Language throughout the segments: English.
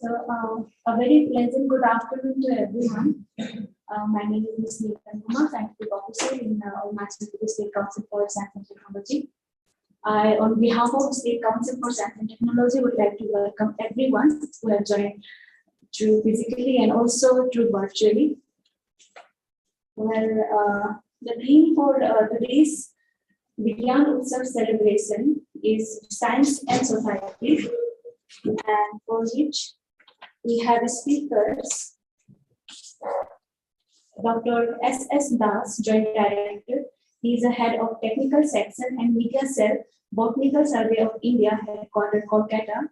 A very pleasant good afternoon to everyone. My name is Ms. Neetan Kumar, Scientific Officer in Arunachal Pradesh State Council for Science and Technology. I, on behalf of the State Council for Science and Technology, would like to welcome everyone who have joined through physically and also through virtually. Well, the theme for today's Vigyan Utsav celebration is Science and Society, and for which we have speakers, Dr. S.S. Das, Joint Director. He is the head of Technical Section and Media Cell, Botanical Survey of India, headquartered Kolkata.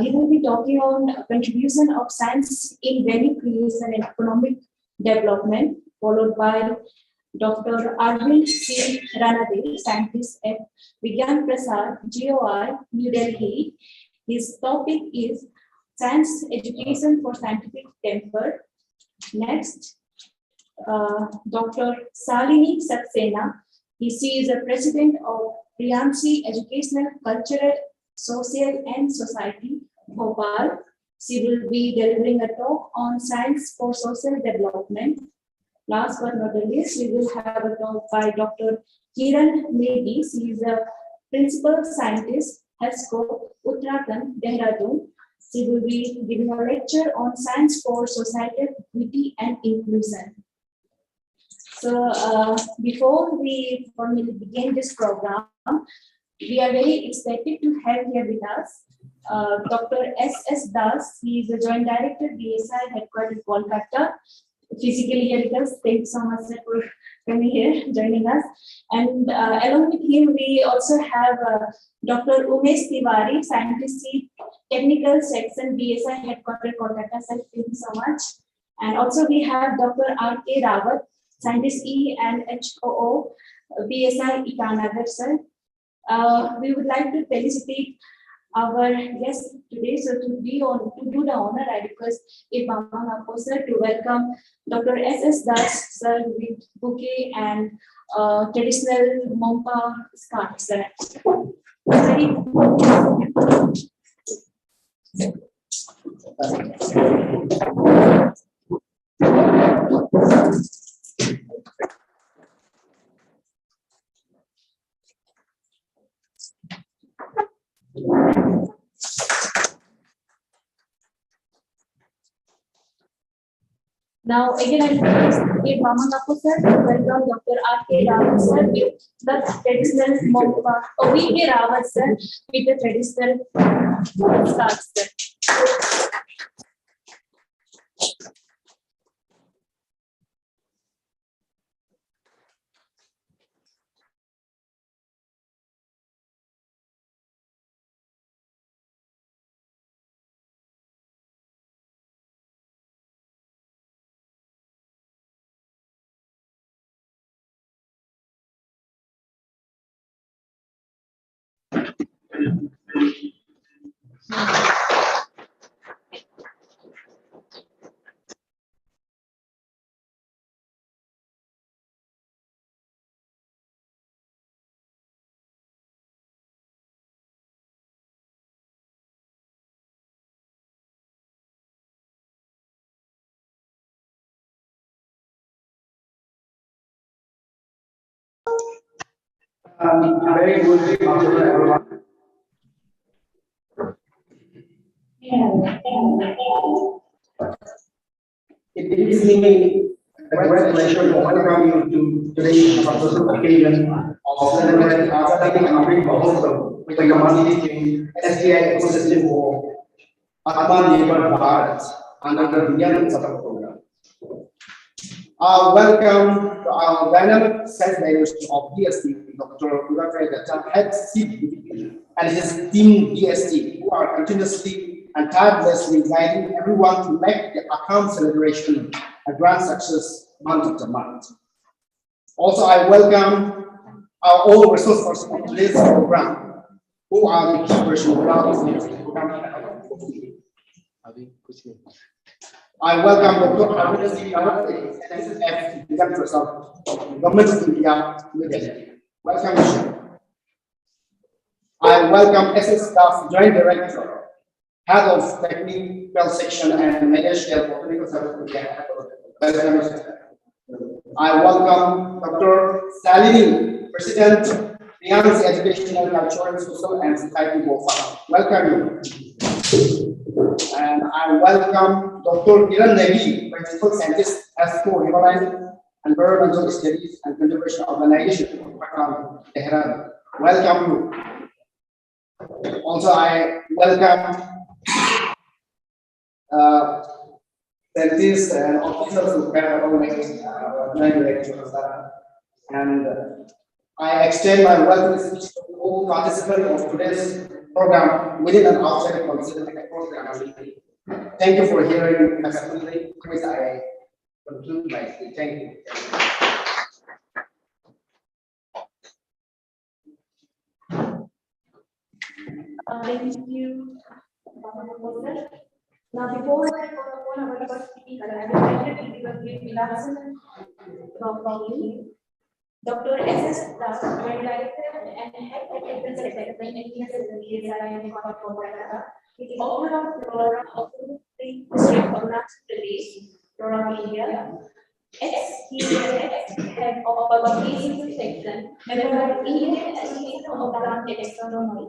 He will be talking on contribution of science in value creation and economic development, followed by Dr. Arvind C. Ranade, scientist at Vigyan Prasad, GOI, New Delhi. His topic is Science Education for Scientific Temper. Next, Dr. Salini Saxena. She is the president of Priyansi Educational, Cultural, Social and Society, Bhopal. She will be delivering a talk on science for social development. Last but not the least, we will have a talk by Dr. Kiran Medi. She is a principal scientist, HESCO, Uttarakhand, Dehradun. She will be giving a lecture on science for societal equity and inclusion. So before we formally begin this program, we are very excited to have here with us Dr. S.S. Das. He is the Joint Director, BSI, headquartered Kolkata. Physically here with us. Thank you so much sir, for coming here, joining us. And along with him, we also have Dr. Umesh Tiwari, Scientist, Technical Section, BSI, headquartered Kolkata. Sir, thank you so much. And also we have Dr. R.K. Rawat, Scientist E and HOO, BSI, Itanagar, sir. We would like to felicitate our guest today. So to do the honor, I request a Bama sir to welcome Dr. S.S. Das sir with bouquet and traditional Mompa scarf, sir. Now again, I request a Bama sir to welcome Dr. R.K. Rawat sir with the traditional Mompa, or V.K. Rawat sir with the traditional scarf, sir. Very good afternoon, everyone. It gives me a great pleasure to welcome you to today's occasion of celebrating Amrit Mahotsav with the community team SDI ecosystem for Atmanirbhar Bharat under the Vigyan Utsav program. Welcome to our dynamic sales managers of DST, Dr. Udafre Datta, head CDP, and his team DST, who are continuously and tirelessly guiding everyone to make the account celebration a grand success month after month. Also, I welcome our own resource persons to this program, who are the key personnel of this program. I welcome Dr. Arvind F. Vigyan Utsav, Government of India, New Delhi. Welcome, Mr. I welcome SS Das, Joint Director, Head of Technical Section and Managerial Botanical Service. I welcome Dr. Salini, President, Finance, Educational, Cultural, Social and Society BOFA. Welcome you. And I welcome Dr. Kiran Negi, Principal Scientist, APSCO, Himalayan Environmental Studies and Conservation Organization, Tehran. Welcome you. Also, I welcome scientists and officers who can join lectures. And I extend my welcome speech to all participants of today's program within and outside the program. Thank you for hearing us. I conclude my speech. Thank you. Thank you. Now, before I call upon our first speaker, I would like to give a brief introduction from Dr. S.S. Das, Joint Director and Head Technical Secretary in APSCS&T is author of Flora of the District of Arunachal Pradesh, Flora India. Ex-Head of Publication Section, member of Indian Association of Plant Taxonomy,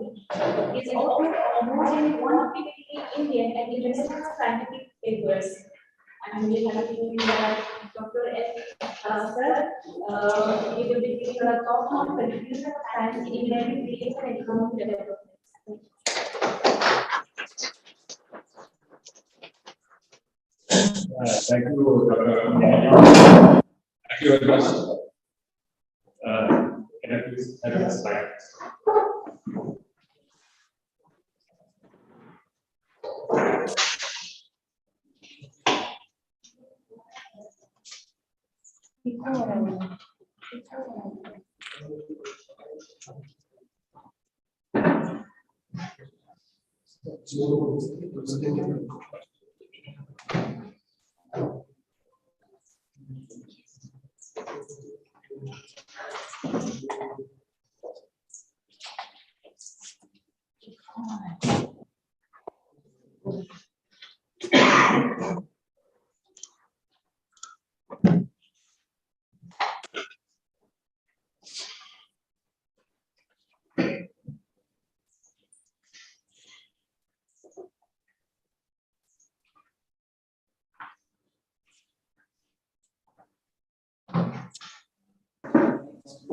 is author of more than 150 Indian and international scientific papers. I'm really happy to invite Dr. S. Sir. He will be giving a talk on contribution of science in Indian creation and economic development. Thank you, Dr. Thank you very much. Can I please have a slide?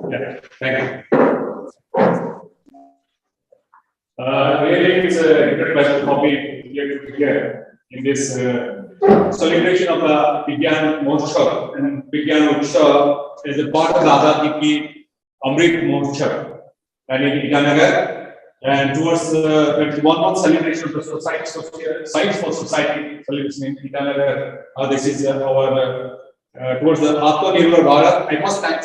Yeah, thank you. Really, it's a great pleasure for me here in this celebration of the Vigyan Utsav, and Vigyan Utsav is a part of the Azadi Ki Amrit Mahotsav, and in Itanagar, and towards the 1 month celebration of the Science for Society celebration in Itanagar. This is our towards the Atmanirbhar Bharat. I must thank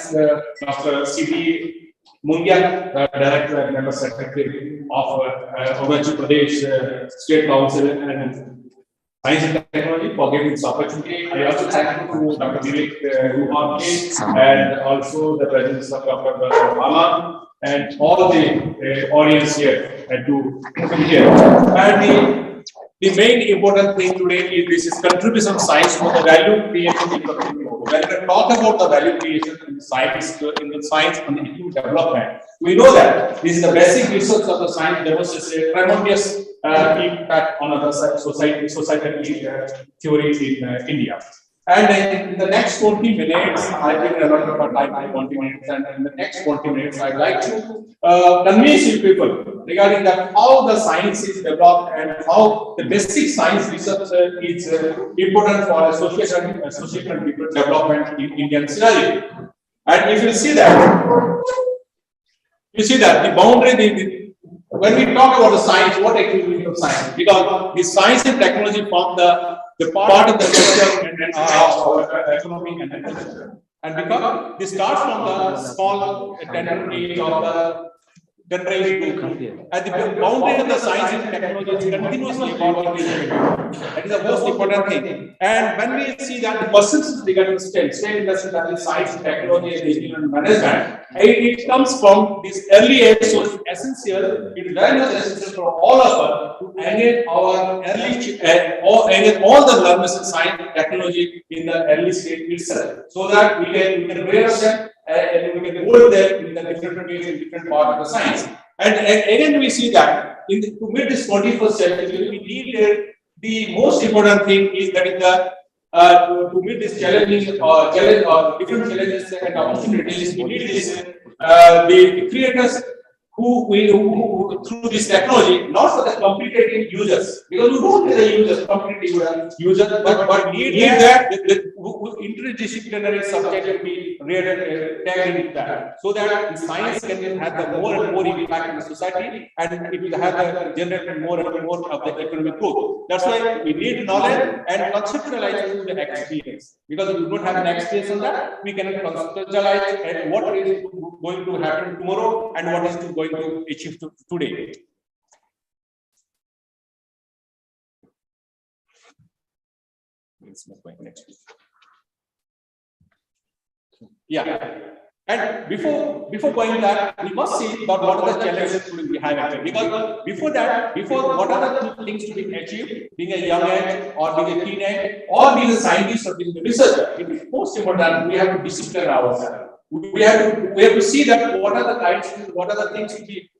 Dr. C.D. Mungia, Director and Member Secretary of Arunachal Pradesh State Council and Science and Technology for giving this opportunity. I also thank you to Dr. Vivek and also the presence of Dr. Aman and all the audience here and to come here. And the main important thing today is this is contribution of science to the value creation in the community. When we talk about the value creation in science and economic development, we know that this is the basic research of the science demonstrates a tremendous impact on other societal theories in India. And in the next 20 minutes, I will allot about time 20 minutes, and in the next 20 minutes, I'd like to convince you people regarding that how the science is developed and how the basic science research is important for social and people development in Indian scenario. And if you see that, the boundary, when we talk about the science, what actually means of science? Because the science and technology form the part of the culture and economy and agriculture. And because this starts from the small tendency of the generation, and the boundary of the science and technology is continuously evolving. And That is the most important thing. And when we see that the persons regarding STEM industry, that is science, technology, and engineering and management, it comes from this early age, so it's essential, it is very much essential for all of us to engage our early, or engage all the learners in science and technology in the early stage itself, so that we can raise them and we can mold them in the different ways in different parts of the science. And again, we see that to meet this 21st century, we need the most important thing is that in the to meet this challenge or different challenges and opportunities, we need this the creators who through this technology, not for the complicated users, because we don't need the users, complicated users, but need that the interdisciplinary subject will be tagged in that, so that the science can have the more and more impact in the society, and it will have generate more and more of the economic growth. That's why we need knowledge and conceptualize through the experience, because if we don't have an experience on that, we cannot conceptualize and what is going to happen tomorrow and what is going to achieve today. Yeah, and before going that, we must see about what are the challenges we have actually. Because before what are the things to be achieved, being a young age or being a teenage or being a scientist or being a researcher, it is most important we have to discipline ourselves. We have to see that what are the kinds, what are the things to be,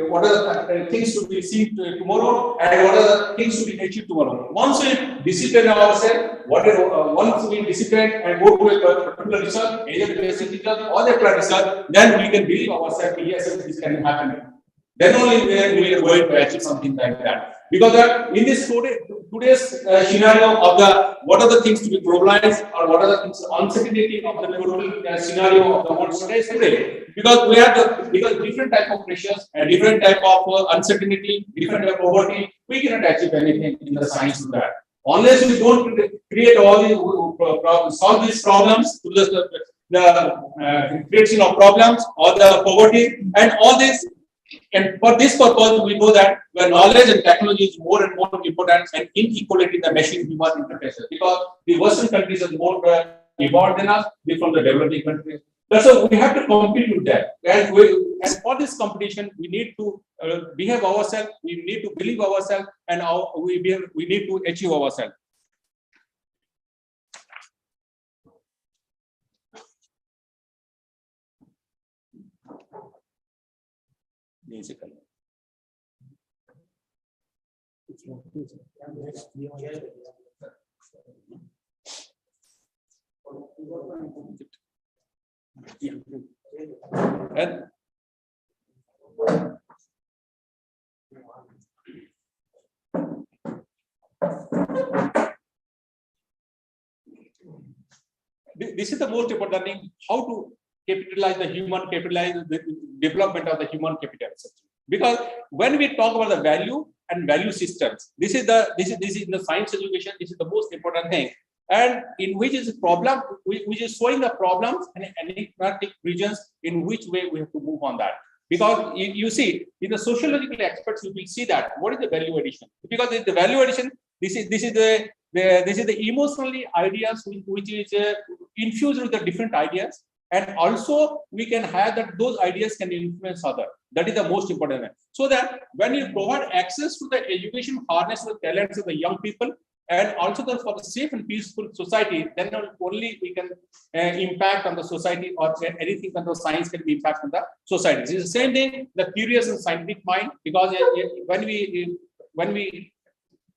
what are the things to be seen tomorrow, and what are the things to be achieved tomorrow. Once we discipline ourselves, once we discipline and go to a particular research, either the basic research or the applied research, then we can believe ourselves, yes, this can happen. Then only we are going to achieve something like that. Because in this today's scenario of the what are the things to be globalized or what are the things uncertainty of the total scenario of the world today. Because we have because different type of pressures and different type of uncertainty, different type of poverty, we cannot achieve anything in the science to that. Unless we don't create all these solve these problems to the creation of problems or the poverty and all this. And for this purpose, we know that where knowledge and technology is more and more important, and inequality in the machine-human interfaces, because the Western countries are more evolved than us, from the developing countries. That's why we have to compete with that. And for this competition, we need to behave ourselves, we need to believe ourselves, and we need to achieve ourselves. Basically. Yeah. And this is the most important thing, how to capitalize the development of the human capital. Because when we talk about the value and value systems, this is in the science education, this is the most important thing. And in which is problem, which is showing the problems and enigmatic regions in which way we have to move on that. Because you see, in the sociological aspects, you will see that what is the value addition. Because the value addition, this is the emotionally ideas which is infused with the different ideas, and also we can have that those ideas can influence other. That is the most important thing. So that when you provide access to the education, harness the talents of the young people, and also for the safe and peaceful society, then only we can impact on the society, or anything on the science can be impact on the society. This is the same thing, the curious and scientific mind, because when we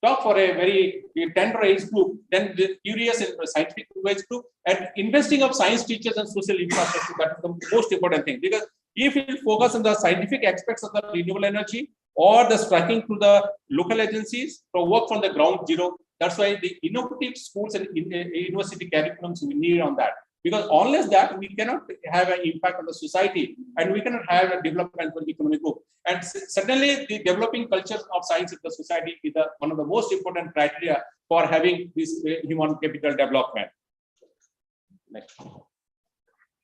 talk for a very tender age group, then the curious and scientific age group, and investing of science teachers and social infrastructure, that is the most important thing. Because if you focus on the scientific aspects of the renewable energy or the striking to the local agencies to work from the ground zero, that's why the innovative schools and university curriculums we need on that. Because unless that, we cannot have an impact on the society, and we cannot have a development for the economic growth. And certainly, the developing culture of science in the society is one of the most important criteria for having this human capital development. Next.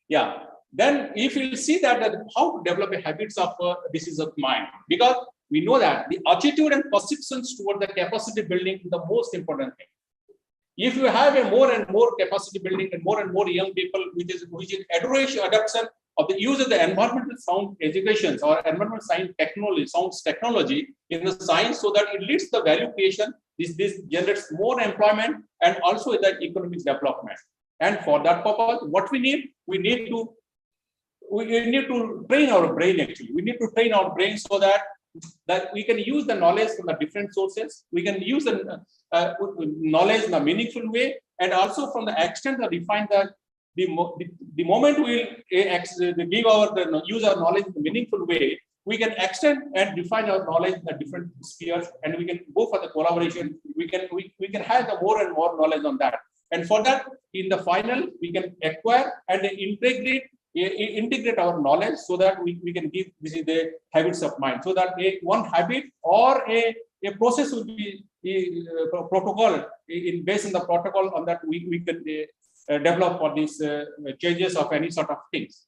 Yeah. Then, if you see that how to develop a habits of disease of mind, because we know that the attitude and persistence toward the capacity building is the most important thing. If you have a more and more capacity building and more young people, which is adoption of the use of the environmental sound education or environmental science technology, sounds technology in the science, so that it leads to the value creation. This generates more employment and also the economic development. And for that purpose, what we need to train our brain. Actually, we need to train our brain so that we can use the knowledge from the different sources. We can use the knowledge in a meaningful way, and also from the extent that we find that the moment we use our knowledge in a meaningful way, we can extend and define our knowledge in the different spheres, and we can go for the collaboration. We can have the more and more knowledge on that, and for that, in the final, we can acquire and integrate our knowledge so that we can give the habits of mind, so that one habit or a process will be protocol based on the protocol on that we can develop for these changes of any sort of things.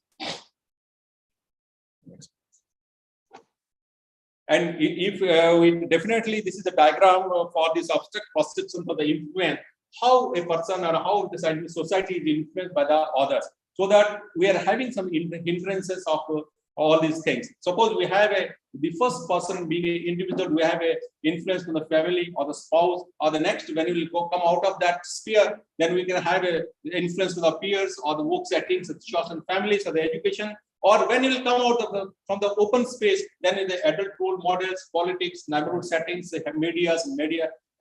And if we definitely, this is a diagram for this abstract perception of the influence, how a person or how the scientific society is influenced by the others, so that we are having some inferences of all these things. Suppose we have the first person being an individual, we have a influence from the family or the spouse, or the next, when we will come out of that sphere, then we can have a influence from the peers or the work settings, the chosen families or the education. Or when you will come out from the open space, then in the adult role models, politics, neighborhood settings, media,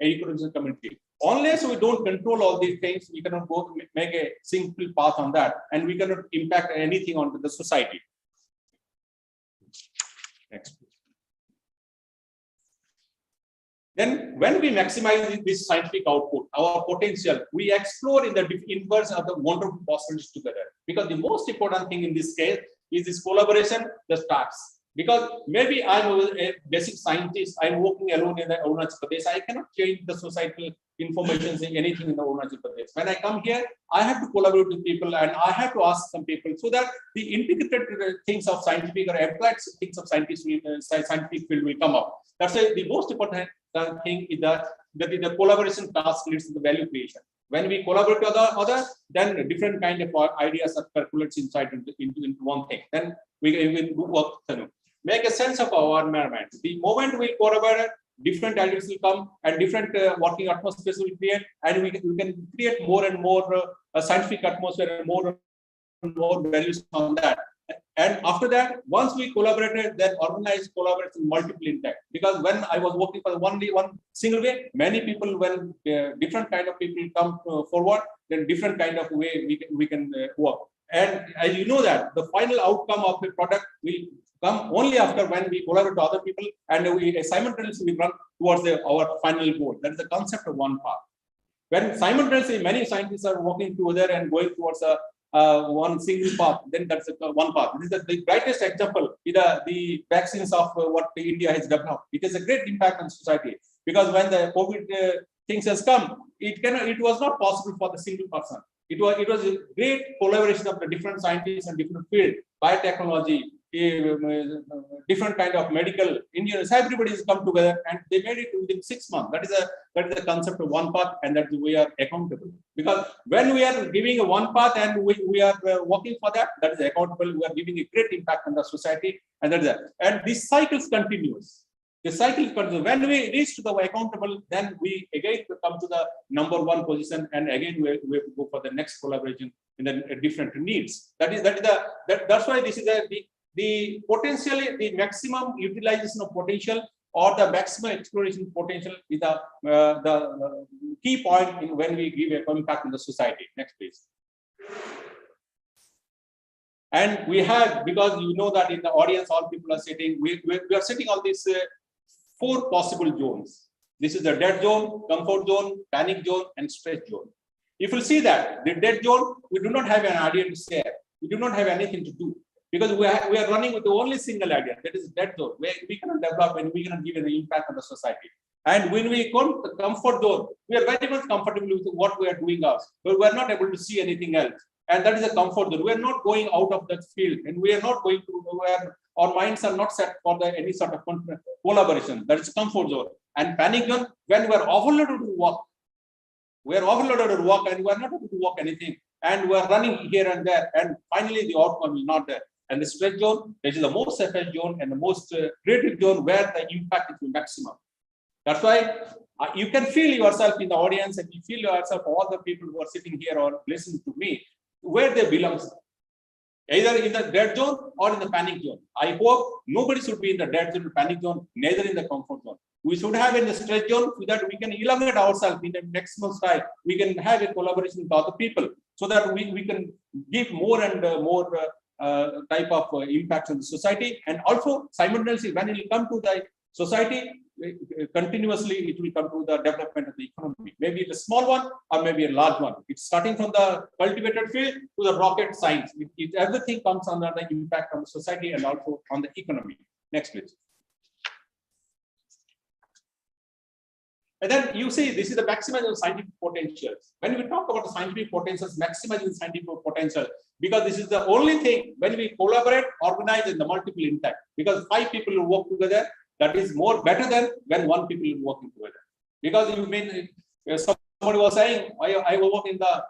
economic community. Unless we don't control all these things, we cannot go make a simple path on that, and we cannot impact anything on the society. Next. Then, when we maximize this scientific output, our potential, we explore in the inverse of the wonderful possibilities together. Because the most important thing in this case is this collaboration that starts. Because maybe I'm a basic scientist, I'm working alone in the Arunachal Pradesh, I cannot change the societal information in anything in the Arunachal Pradesh. When I come here, I have to collaborate with people and I have to ask some people, so that the integrated things of scientific or applied things of scientific field will come up. That's why the most important thing is that the collaboration task leads to the value creation. When we collaborate with others, then different kind of ideas are percolated inside into one thing. Then we can do work. Make a sense of our environment. The moment we collaborate, different ideas will come and different working atmospheres will create, and we can create more and more scientific atmosphere and more values on that. And after that, once we collaborated, then organized collaboration multiple intact. Because when I was working for one single way, many people, when different kind of people come forward, then different kind of way we can work. And as you know that the final outcome of the product will come only after when we collaborate with other people and we simultaneously run towards our final goal. That is the concept of one path. When simultaneously many scientists are working together and going towards one single path, then that's one path. This is the brightest example is the vaccines of what India has developed. It has a great impact on society, because when the COVID things has come, it was not possible for the single person. It was a great collaboration of the different scientists and different fields, biotechnology, different kind of medical engineers. Everybody has come together and they made it within 6 months. That is the concept of one path, and that we are accountable. Because when we are giving a one path and we are working for that, that is accountable. We are giving a great impact on the society, and that is that. And this cycle continues. The cycle continues. When we reach to the accountable, then we again come to the #1 position, and again we go for the next collaboration in the different needs. That's why this is the potentially the maximum utilization of potential or the maximum exploration potential is the key point in when we give a impact in the society. Next, please. And we have, because you know that in the audience, all people are sitting, we are sitting on these 4 possible zones. This is the dead zone, comfort zone, panic zone, and stress zone. If you see that the dead zone, we do not have an idea to share. We do not have anything to do, because we are running with the only single idea, that is dead zone, where we cannot develop and we cannot give an impact on the society. And when we come to the comfort zone, we are very much comfortable with what we are doing ours, but we are not able to see anything else. And that is a comfort zone. We are not going out of that field, and we are not going to our minds are not set for any sort of collaboration. That is comfort zone. And panic zone, when we are overloaded to work. We are overloaded to work and we are not able to work anything. And we are running here and there. And finally, the outcome is not there. And the stress zone, which is the most affected zone and the most creative zone where the impact is the maximum. That's why you can feel yourself in the audience and you feel yourself, all the people who are sitting here or listening to me, where they belong. Either in the dead zone or in the panic zone. I hope nobody should be in the dead zone or panic zone, neither in the comfort zone. We should have in the stretch zone so that we can elongate ourselves in the maximum style. We can have a collaboration with other people so that we can give more and more type of impact on the society. And also simultaneously, when it will come to the society, continuously it will come to the development of the economy. Maybe it's a small one or maybe a large one. It's starting from the cultivated field to the rocket science. Everything comes under the impact on the society and also on the economy. Next, please. And then you see, this is the maximizing of scientific potentials. When we talk about the scientific potentials, maximizing scientific potential, because this is the only thing when we collaborate, organize in the multiple impact. Because 5 people will work together, that is more better than when 1 people is working together. Because you mean somebody was saying, I will work in the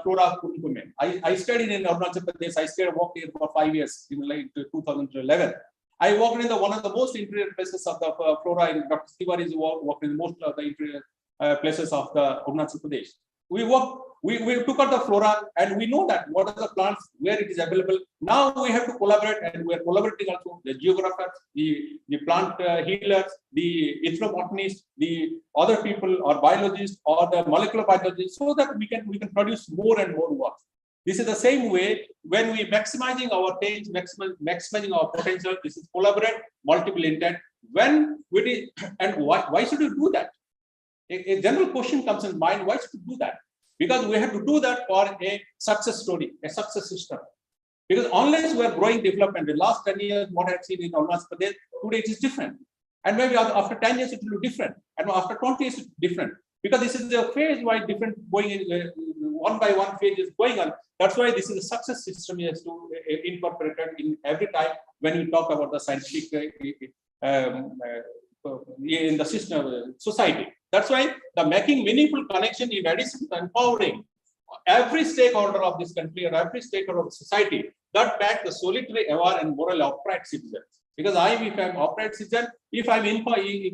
flora of Kunkume. I studied in Arunachal Pradesh. I stayed working for 5 years in like 2011. I worked in one of the most interior places of the flora. In Dr. Tiwari's worked in most of the interior places of the Arunachal Pradesh. We took out the flora and we know that what are the plants, where it is available. Now we have to collaborate and we are collaborating also the geographers, the plant healers, the ethnobotanists, the other people or biologists or the molecular biologists, so that we can produce more and more work. This is the same way when we maximizing our things, maximizing our potential. This is collaborate, multiple intent. When we did, and why should we do that? A general question comes in mind, why should we do that? Because we have to do that for a success story, a success system. Because unless we are growing development, the last 10 years, what I've seen in Arunachal Pradesh, today it is different. And maybe after 10 years, it will be different. And after 20 years, it's different. Because this is a phase-wise different going in, one by one phase is going on. That's why this is a success system we have to incorporate in every time when we talk about the scientific in the system society. That's why the making meaningful connection in addition to empowering every stakeholder of this country or every stakeholder of society, that back the solitary, aware, and moral upright citizens. Because if I'm upright citizen, if I'm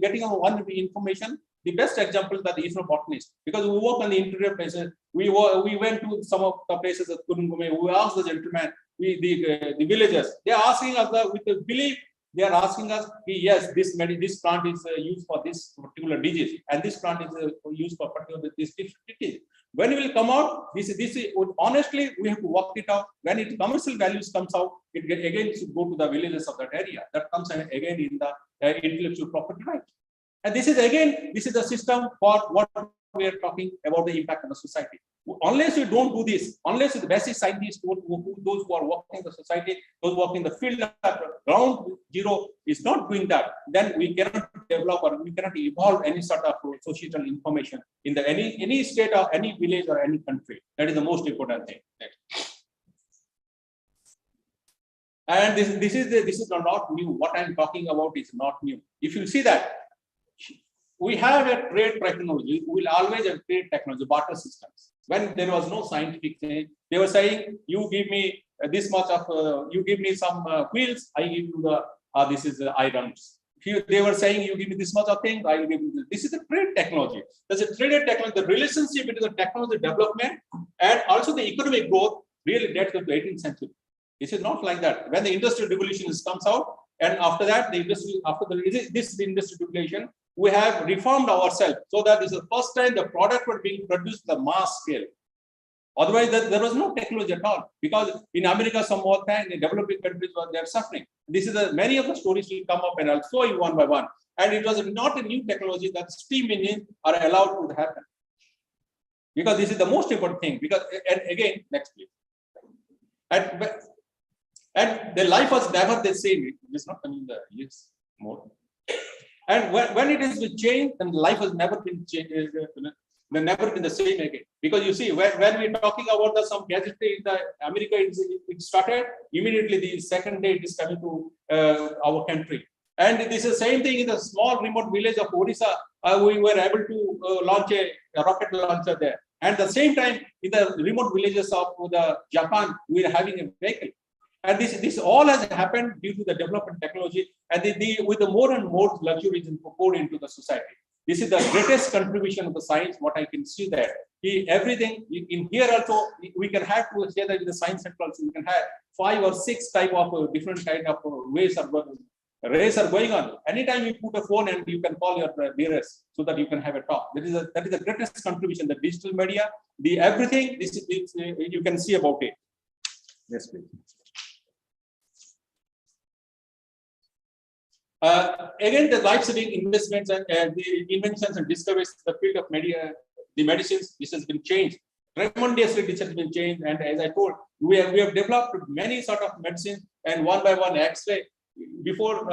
getting one information, the best example is the ethnobotanists. Because we work on the interior places, we went to some of the places at Kurungume, we asked the gentlemen, the villagers, they are asking us with the belief. They are asking us, yes, this plant is used for this particular disease, and this plant is used for particular this disease. When it will come out, this honestly, we have to work it out. When it commercial values comes out, it again should go to the villages of that area. That comes again in the intellectual property right. And this is the system for what we are talking about, the impact on the society. Unless you don't do this, unless the basic scientists, those who are working in the society, those working in the field at ground zero is not doing that, then we cannot develop or we cannot evolve any sort of societal information in any state or any village or any country. That is the most important thing. Next. And this is not new. What I'm talking about is not new. If you see that, we have a trade technology. We will always have trade technology, barter systems. When there was no scientific thing, they were saying, "You give me this much of, you give me some wheels, I give you the this is irons." They were saying, "You give me this much of things, I will give you this." This is a trade technology. There's a trade technology. The relationship between the technology development and also the economic growth really dates to the 18th century. This is not like that. When the industrial revolution comes out, and after that, this industrial revolution, we have reformed ourselves so that this is the first time the product was being produced at the mass scale. Otherwise, there was no technology at all. Because in America, some more time, in developing countries, they're suffering. This is many of the stories will come up, and I'll show you one by one. And it was not a new technology that steam engines are allowed to happen. Because this is the most important thing. Because, and again, next please. And the life was never the same. It is not coming the years more. And when it has been changed, then life has never been changed. they're never been the same again. Because you see, when we're talking about some gadgetry in the America, it started immediately. The second day it is coming to our country. And this is the same thing in the small remote village of Odisha. We were able to launch a rocket launcher there. And at the same time, in the remote villages of the Japan, we are having a vehicle. And this all has happened due to the development technology, and with the more and more luxuries poured into the society. This is the greatest contribution of the science. What I can see there, everything in here also we can have to say that in the science center also we can have 5 or 6 type of different kind of rays are going on. Anytime you put a phone and you can call your dearest so that you can have a talk. That is the greatest contribution. The digital media, the everything. This is you can see about it. Yes, please. Again, the life-saving investments and the inventions and discoveries in the field of the medicines, this has been changed. Tremendously, this has been changed. And as I told, we have developed many sort of medicines, and one by one X-ray. Before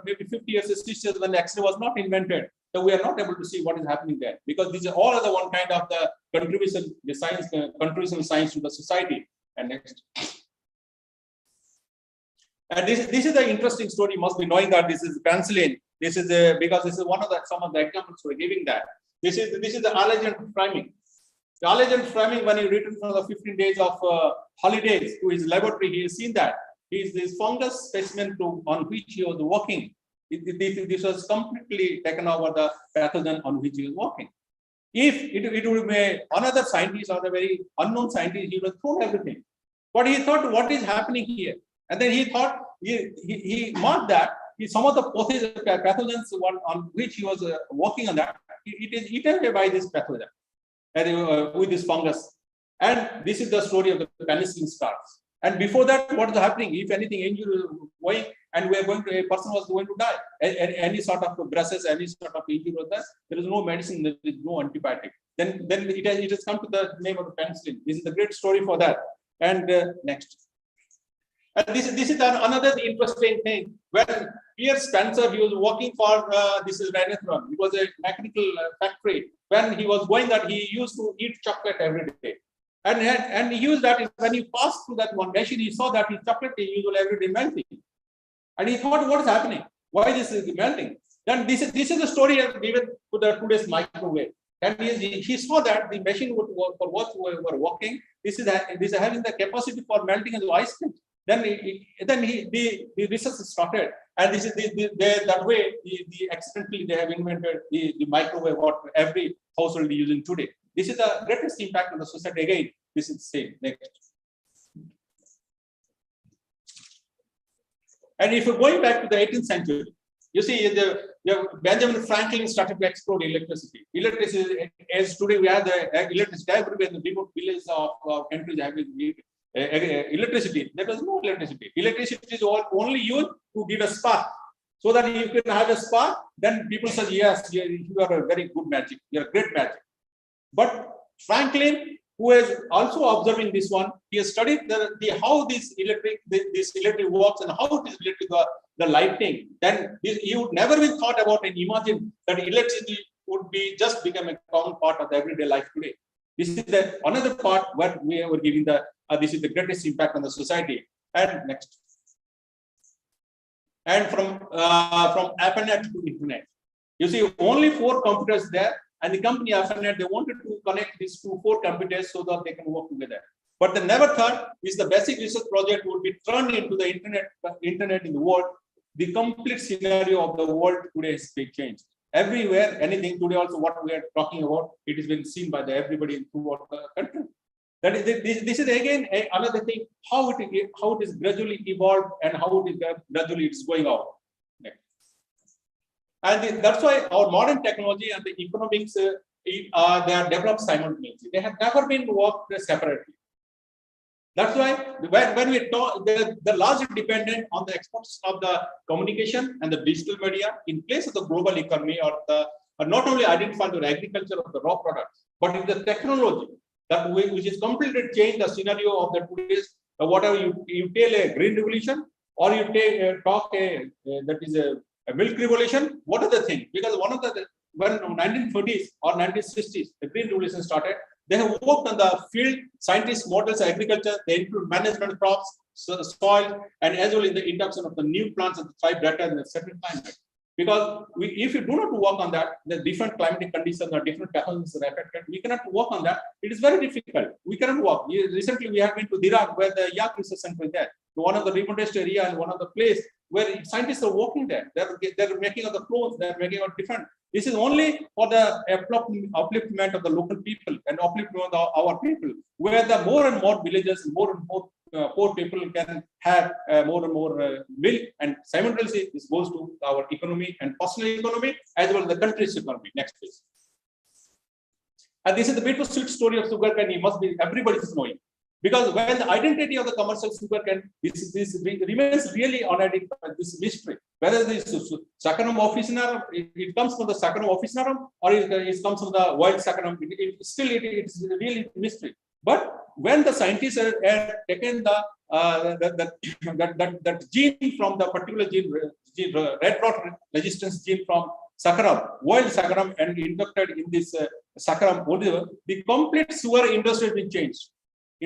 maybe 50 years, 60 years, when X-ray was not invented, so we are not able to see what is happening there, because these are all of the one kind of the contribution, the science, contribution of science to the society. And next. And this is the interesting story. You must be knowing that this is penicillin. This is because this is one of some of the examples we're giving that. This is the allergen framing. The allergen framing, when he returned from the 15 days of holidays to his laboratory, he has seen that this fungus specimen on which he was working. This was completely taken over the pathogen on which he was working. If it would be another scientist or a very unknown scientist, he would have thrown everything. But he thought, what is happening here? And then he thought, he marked that some of the pathogens on which he was working on that, it is eaten away by this pathogen with this fungus. And this is the story of the penicillin starts. And before that, what is happening? If anything, injury is going, and we are going to, a person was going to die. Any sort of bruises, any sort of injury was there is no medicine, there is no antibiotic. Then it has come to the name of the penicillin. This is a great story for that. And next. And this is another interesting thing. When Pierre Spencer, he was working for this is Renaissance. It was a mechanical factory. When he was going that, he used to eat chocolate every day. And he used that when he passed through that one machine, he saw that his chocolate is usually every day melting. And he thought, what is happening? Why this is melting? Then this is the story I've given to the today's microwave. And he saw that the machine would work for what we were working. This is having the capacity for melting as ice cream. Then the research started, and this is that way accidentally they have invented the microwave what every household is using today. This is the greatest impact on the society. Again, this is the same. Next. And if you're going back to the 18th century, you see Benjamin Franklin started to explore electricity. Electricity, as today we have the electricity everywhere in the remote villages of countries having electricity. There was no electricity. Electricity is only used to give a spark. So that you can have a spark, then people say, yes, you are a very good magic. You are a great magic. But Franklin, who is also observing this one, he has studied how this electric works and how it is related to the lighting. Then he would never have thought about and imagine that electricity would just become a common part of the everyday life today. This is another part where we were giving this is the greatest impact on the society. And next. And from APSCS&T to Internet. You see, only 4 computers there, and the company APSCS&T, they wanted to connect these 4 computers so that they can work together. But they never thought is the basic research project would be turned into the internet in the world. The complete scenario of the world today has been changed. Everywhere, anything today also what we are talking about, it has been seen by everybody throughout the country. That is, this is again another thing, how it is gradually evolved and how it is gradually it's going out. And that's why our modern technology and the economics, they are developed simultaneously. They have never been worked separately. That's why when we talk, they're largely dependent on the exports of the communication and the digital media in place of the global economy or not only identify the agriculture of the raw products, but in the technology which is completely changed the scenario of the today's whatever you tell a green revolution or you talk that is a milk revolution. What are the things? Because one of the when 1930s or 1960s, the Green Revolution started, they have worked on the field, scientists, models, agriculture, they include management of crops, soil, and as well in terms of the new plants that thrive better in a certain climate. Because if you do not work on that, the different climatic conditions or different patterns are affected, we cannot work on that. It is very difficult. We cannot work. Recently, we have been to Iraq, where the Yak Research Center is there, to one of the remotest area and one of the place where scientists are working there. They're making out the clothes, they're making out different. This is only for the upliftment of the local people and upliftment of our people, where the more and more villages, more and more poor people can have more and more will, and simultaneously this goes to our economy and personal economy as well as the country's economy. Next please. And this is the bittersweet story of sugarcane. It must be everybody is knowing, because when the identity of the commercial sugarcane this remains really unidentified, this mystery, whether this Saccharum officinarum, it comes from the Saccharum officinarum or it comes from the wild Saccharum, it's really mystery. But when the scientists have taken that gene from the particular gene red rot resistance gene from Saccharum, wild Saccharum, and inducted in this Saccharum, the complete sugar industry has been changed.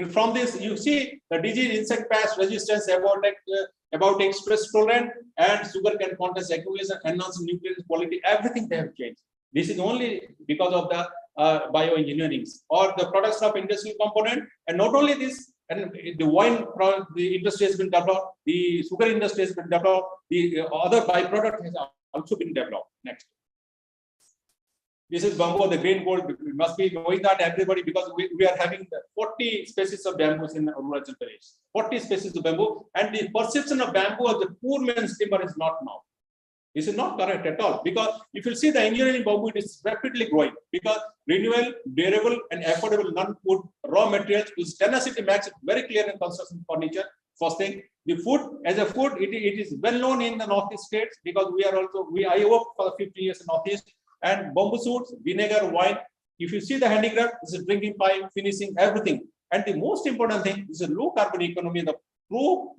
From this, you see the disease, insect pest resistance, abiotic stress tolerant, and sugarcane content accumulation, enhanced nutrient quality, everything they have changed. This is only because of the bioengineering or the products of industrial component. And not only this, and the wine product, the industry has been developed, the sugar industry has been developed, the other byproduct has also been developed. Next. This is bamboo, the green gold. We must be knowing that everybody, because we are having 40 species of bamboos in Arunachal Pradesh. 40 species of bamboo, and the perception of bamboo as the poor man's timber is not now. This is not correct at all, because if you see the engineering bamboo, it is rapidly growing because renewable, durable, and affordable non-food raw materials whose tenacity makes it very clear in construction furniture. First thing, the food as a food, it is well known in the Northeast states, because I worked for 50 years in Northeast, and bamboo suits, vinegar, wine. If you see the handicraft, this is drinking pipe, finishing, everything. And the most important thing is a low carbon economy, the poor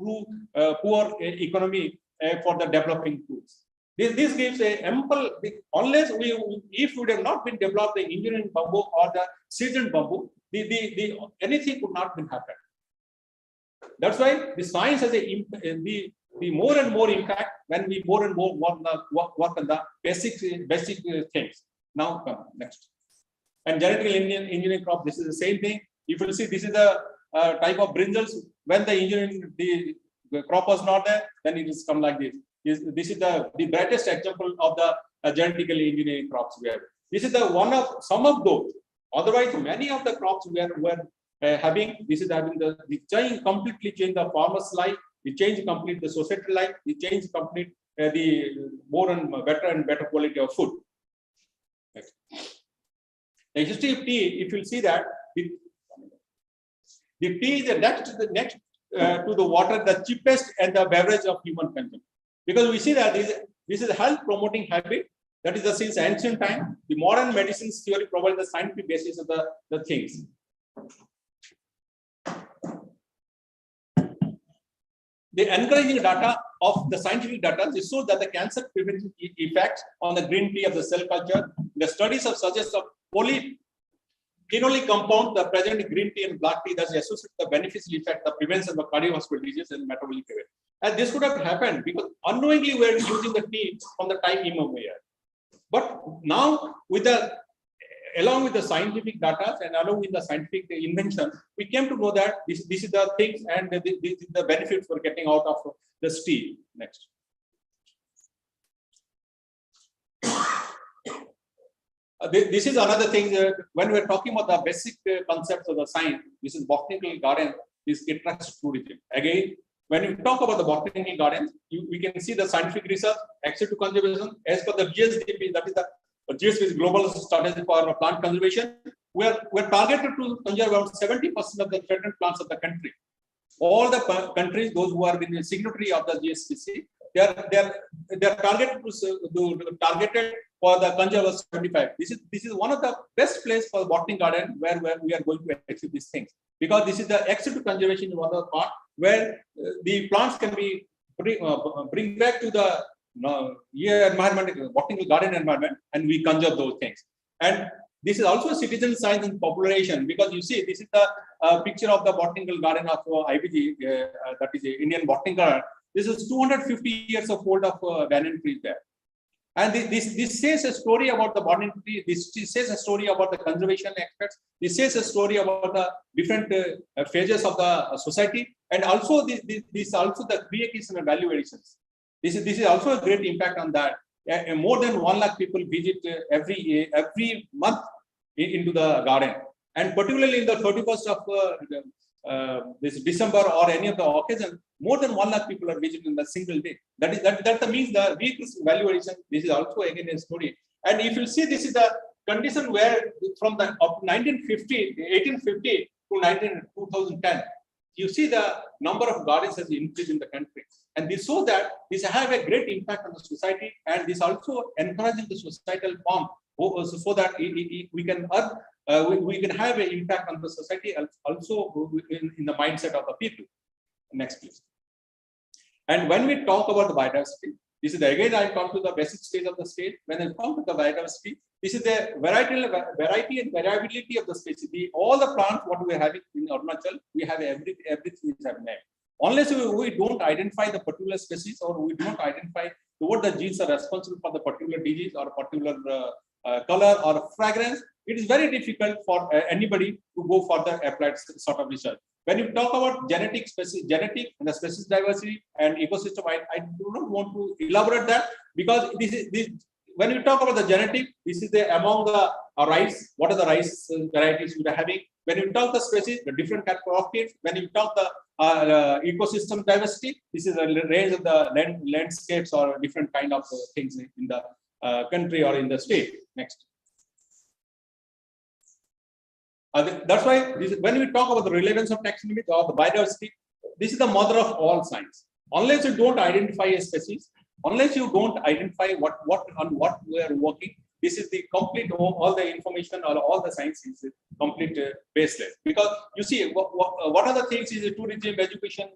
economy for the developing foods. This gives a ample, unless if we have not been developed the engineering bamboo or the seasoned bamboo, anything could not have happened. That's why the science has the more and more impact when we more and more work on the basic things. Now come next. And genetical engineering crop, this is the same thing. If you see, this is the type of brinjals. When the crop was not there, then it is come like this. This is the brightest example of the genetical engineering crops we have. This is some of those. Otherwise, many of the crops we are having. This is having the change, completely change the farmer's life. We change complete the societal life. We change complete the more and better quality of food. Next. The history of tea, if you see that the tea is the next to the water, the cheapest and the beverage of human consumption. Because we see that this is a health promoting habit that is since ancient time. The modern medicine theory provides the scientific basis of the things. The encouraging data of the scientific data shows that the cancer prevention effects on the green tea of the cell culture. The studies have suggested of polyphenolic compound the present in green tea and black tea that is associated with the beneficial effect of prevention of cardiovascular disease and metabolic event. And this could have happened because unknowingly we are using the tea from the time immemorial. But now along with the scientific data and along with the scientific invention, we came to know that this is the things and this is the benefits we're getting out of the tea. Next. This is another thing when we're talking about the basic concepts of the science. This is botanical garden. This attracts tourism. Again, when you talk about the botanical gardens, we can see the scientific research, access to conservation. As per the GSDP, that is the GSDP Global Strategy for Plant Conservation, we're targeted to conserve around 70% of the threatened plants of the country. All the countries, those who are in signatory of the GSPC, they are targeted for the conservation 75. This is one of the best place for the botanic garden where we are going to achieve these things, because this is the access to conservation is one of the part where the plants can be bring back to the environment, botanical garden environment, and we conserve those things. And this is also citizen science and population, because you see, this is the picture of the botanical garden of IBG, that is Indian Botanical Garden. This is 250 years of old of banyan trees there. And this says a story about the banyan tree. This says a story about the conservation aspects. This says a story about the different phases of the society, and also this also the creation and value additions. This is also a great impact on that. More than 1 lakh people visit every month into the garden, and particularly in the 31st of this December or any of the occasion, more than 1 lakh people are visiting in a single day. That means the recreation value addition. This is also again a story. And if you see, this is the condition where from the of 1850 to 2010, you see the number of gardens has increased in the country. And this shows that this have a great impact on the society, and this also encouraging the societal form, so that we can we can have an impact on the society also in the mindset of the people. Next, please. And when we talk about the biodiversity, this is again I come to the basic stage of the state. When I come to the biodiversity, this is the variety and variability of the species. All the plants what we are having in Arunachal, we have everything is have name. Unless we don't identify the particular species, or we don't identify what the genes are responsible for the particular disease or particular color or fragrance, it is very difficult for anybody to go for the applied sort of research. When you talk about genetic and the species diversity and ecosystem, I do not want to elaborate that, because when you talk about the genetic, this is among the rice. What are the rice varieties we are having? When you talk the species, the different kind of crops. When you talk the ecosystem diversity, this is a range of the landscapes or different kind of things in the country or in the state. Next. That's why when we talk about the relevance of taxonomy or the biodiversity, this is the mother of all science. Unless you don't identify a species, unless you don't identify what we are working, this is the complete all the information or all the science is complete baseless. Because you see what are the things is tourism, education,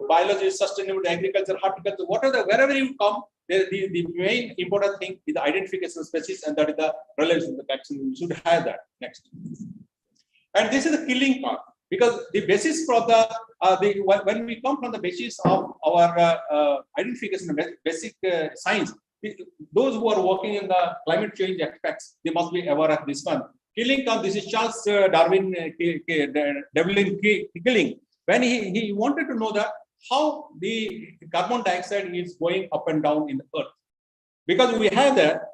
biology, sustainable agriculture, horticulture, wherever you come, the main important thing is the identification of species, and that is the relevance of the taxonomy. You should have that. Next. And this is the killing part, because the basis for when we come from the basis of our identification of basic science, those who are working in the climate change aspects, they must be aware of this one. Killing comes. This is Charles Darwin killing. When he wanted to know that how the carbon dioxide is going up and down in the earth, because we have that.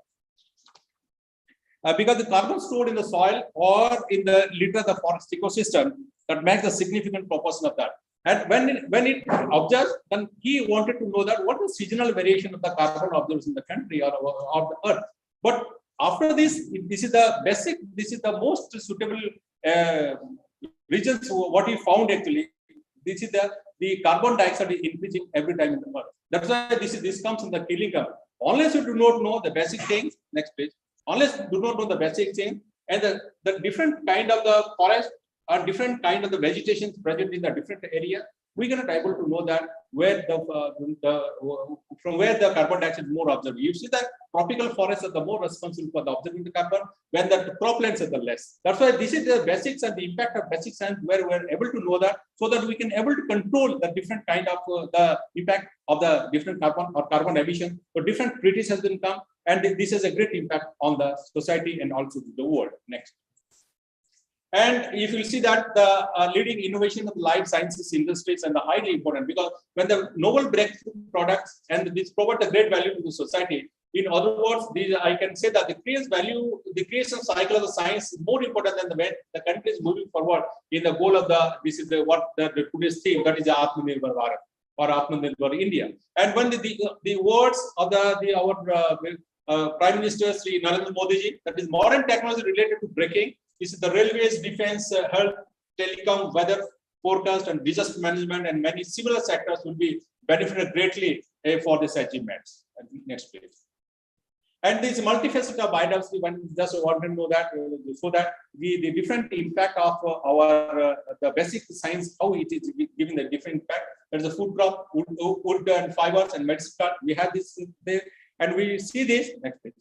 Because the carbon stored in the soil or in the litter, the forest ecosystem, that makes a significant proportion of that. And when it observes, then he wanted to know that what is seasonal variation of the carbon observed in the country or of the earth. But after this is the basic, this is the most suitable regions. What he found actually, this is the carbon dioxide is increasing every time in the earth. That's why this comes in the killing curve. Unless you do not know the basic things, next page. Unless you do not know the basic thing and the different kind of the forest or different kind of the vegetation present in the different area, we cannot able to know that where from where the carbon dioxide is more observed. You see that tropical forests are the more responsible for the observing the carbon, when the croplands are the less. That's why this is the basics and the impact of basic science, where we're able to know that, so that we can able to control the different kind of the impact of the different carbon emission. So different treaties has been come, and this has a great impact on the society and also the world. Next. And if you see that the leading innovation of life sciences industries and the highly important, because when the novel breakthrough products and this provide the great value to the society. In other words, I can say that the creation cycle of the science is more important than the way the country is moving forward in the goal of the today's theme, that is the Atmanirbhar Bharat or Atmanirbhar India. And when the words of our Prime Minister Sri Narendra Modi ji, that is modern technology related to braking. This is the railways, defense, health, telecom, weather forecast, and disaster management, and many similar sectors will be benefited greatly for these achievements. Next page. And this multifaceted of biodiversity, one just want to know that, so that the different impact of our the basic science, how it is giving the different impact. There is a food crop, wood and fibers and medicine plant. We have this there, and we see this next page.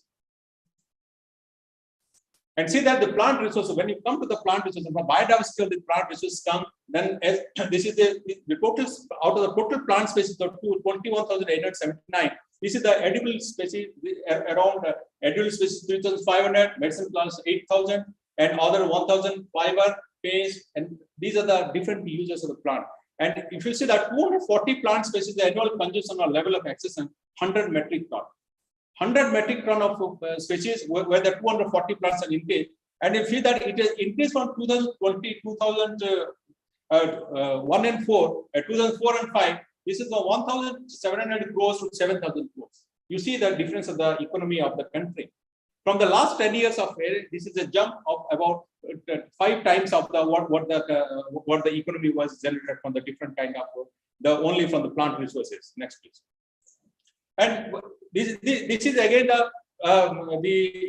And see that the plant resources, when you come to the plant resources, the biodiversity of the plant resources come, then as, this is the total, out of the total plant species, the 21,879. This is the edible species, around edible species 3,500, medicine plants 8,000, and other 1,000 fiber, paste, and these are the different uses of the plant. And if you see that 240 plant species, the annual consumption or level of access 100 metric ton. 100 metric ton of species where the 240 plants are increased. And if you see that it is increased from 2020, 2001 and 4, 2004 and 5, this is the 1,700 crores to 7,000 crores. You see the difference of the economy of the country. From the last 10 years of this is a jump of about 5 times of the what the economy was generated from the different kind of only from the plant resources. Next, please. And this is again the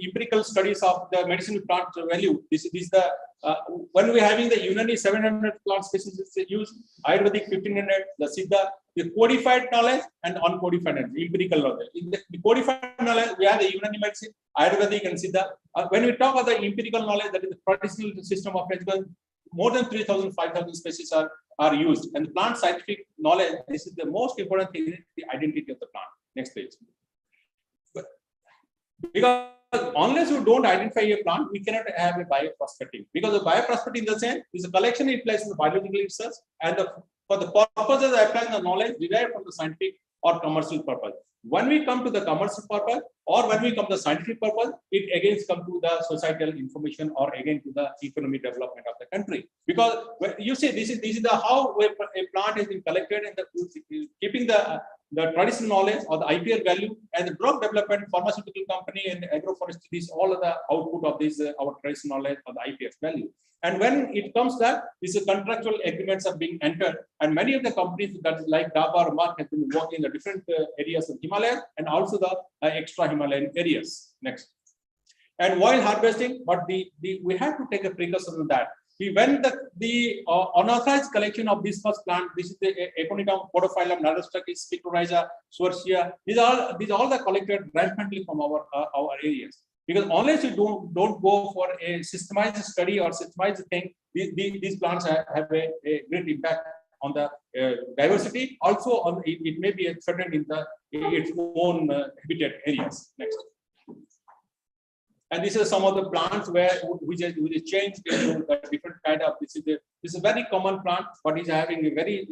empirical studies of the medicinal plant value. This is the when we are having the Unani 700 plant species used, Ayurvedic 1500, the Siddha, the codified knowledge and uncodified knowledge, empirical knowledge. In the codified knowledge, we have the Unani medicine, Ayurvedic and Siddha. When we talk about the empirical knowledge, that is the traditional system of medicine, more than 3,000, 5,000 species are used. And the plant scientific knowledge, this is the most important thing, the identity of the plant. Next page. Because unless you don't identify a plant, we cannot have a bioprospecting. Because the bioprospecting in the sense is a collection in place in the biological research, and for the purposes of applying the knowledge derived from the scientific or commercial purpose. When we come to the commercial purpose or when we come to the scientific purpose, it again comes to the societal information or again to the economic development of the country. Because you see, this is the how a plant has been collected and keeping the traditional knowledge or the IPR value and the drug development, pharmaceutical company and agroforestry, these all of the output of this our traditional knowledge or the IPR value. And when it comes that these contractual agreements are being entered, and many of the companies that like Dabur or Mark has been working in the different areas of Himalaya and also the extra Himalayan areas. Next. And while harvesting, but we have to take a precaution on that. When the unauthorized collection of this first plant, this is the Aconitum, Podophyllum, Narastakis, Pictoriza, Swarcia, these are all the collected rampantly from our areas. Because unless you don't go for a systemized study or systemized thing, these plants have a great impact on the diversity. Also, on it may be threatened in its own habitat areas. Next. And this is some of the plants which is changed into a different kind of. This is a very common plant, but is having a very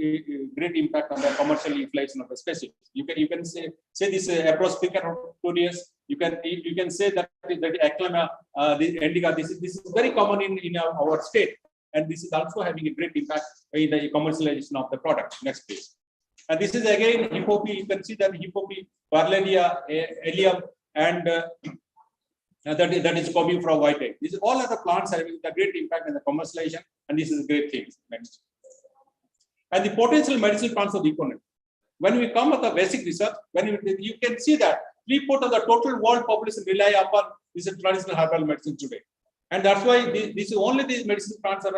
great impact on the commercial utilization of the species. You can say this Aprospica notorious. You can say that Acclama, the indica. This is very common in our state, and this is also having a great impact in the commercialization of the product. Next please. And this is again Hippopi. You can see that Hippopi, Parlelia, Elium, and that is coming from white egg. These all other plants having a great impact in the commercialization, and this is a great thing. Next. And the potential medicinal plants of the economy. When we come at the basic research, you can see that 3/4 of the total world population rely upon this traditional herbal medicine today. And that's why these medicinal plants are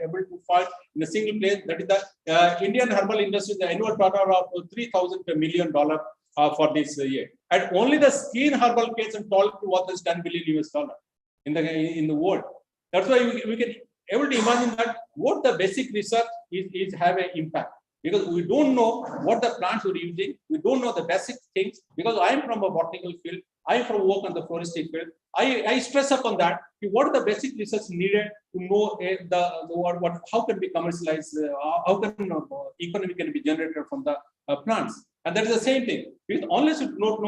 able to find in a single place. That is the Indian herbal industry, the annual turnover of $3,000 million for this year. And only the skin herbal case and toll worth is $10 billion in the world. That's why we can able to imagine that what the basic research is have an impact. Because we don't know what the plants we're using, we don't know the basic things. Because I am from a botanical field, I am from work on the forestry field. I stress upon that. What are the basic research needed to know how can be commercialized, how can economy can be generated from the plants, and that is the same thing. Because unless you do not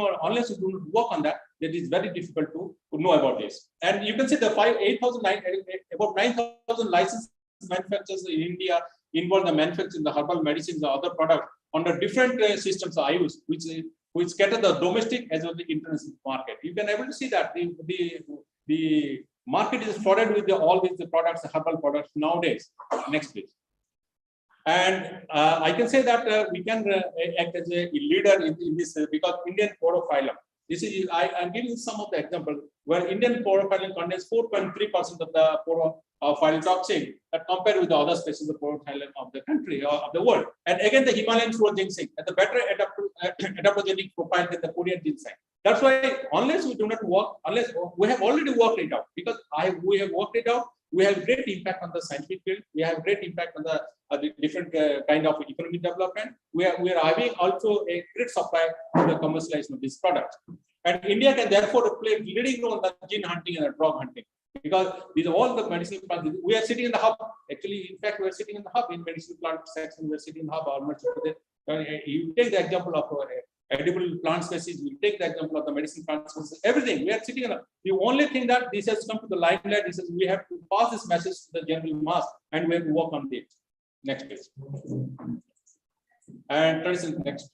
work on that, it is very difficult to know about this. And you can see the about 9,000 licensed manufacturers in India involved the manufacturing the herbal medicines or other products under different systems I use, which cater the domestic as well as the international market. You can able to see that the market is flooded with all these products, herbal products nowadays. Next please. And I can say that we can act as a leader in this because Indian Podophyllum. This is I'm giving some of the examples where Indian porphyrin contains 4.3% of the phytotoxin that compared with the other species of porphyrin of the country or of the world. And again, the Himalayan slow ginseng has a better adaptogenic profile than the Korean ginseng. That's why unless we do not work, unless we have already worked it out, because we have worked it out, we have great impact on the scientific field. We have great impact on the different kind of economic development. We are having also a great supply to the commercialization of this product. And India can therefore play a leading role in the gene hunting and the drug hunting, because these are all the medicinal plants. We are sitting in the hub. Actually, in fact, we are sitting in the hub in medicinal plant section. We are sitting in the hub. You take the example of edible plant species, we take the example of the medicinal plant species, everything. We are sitting in the only thing that this has come to the limelight is we have to pass this message to the general mass and we have to work on it. Next page. And next.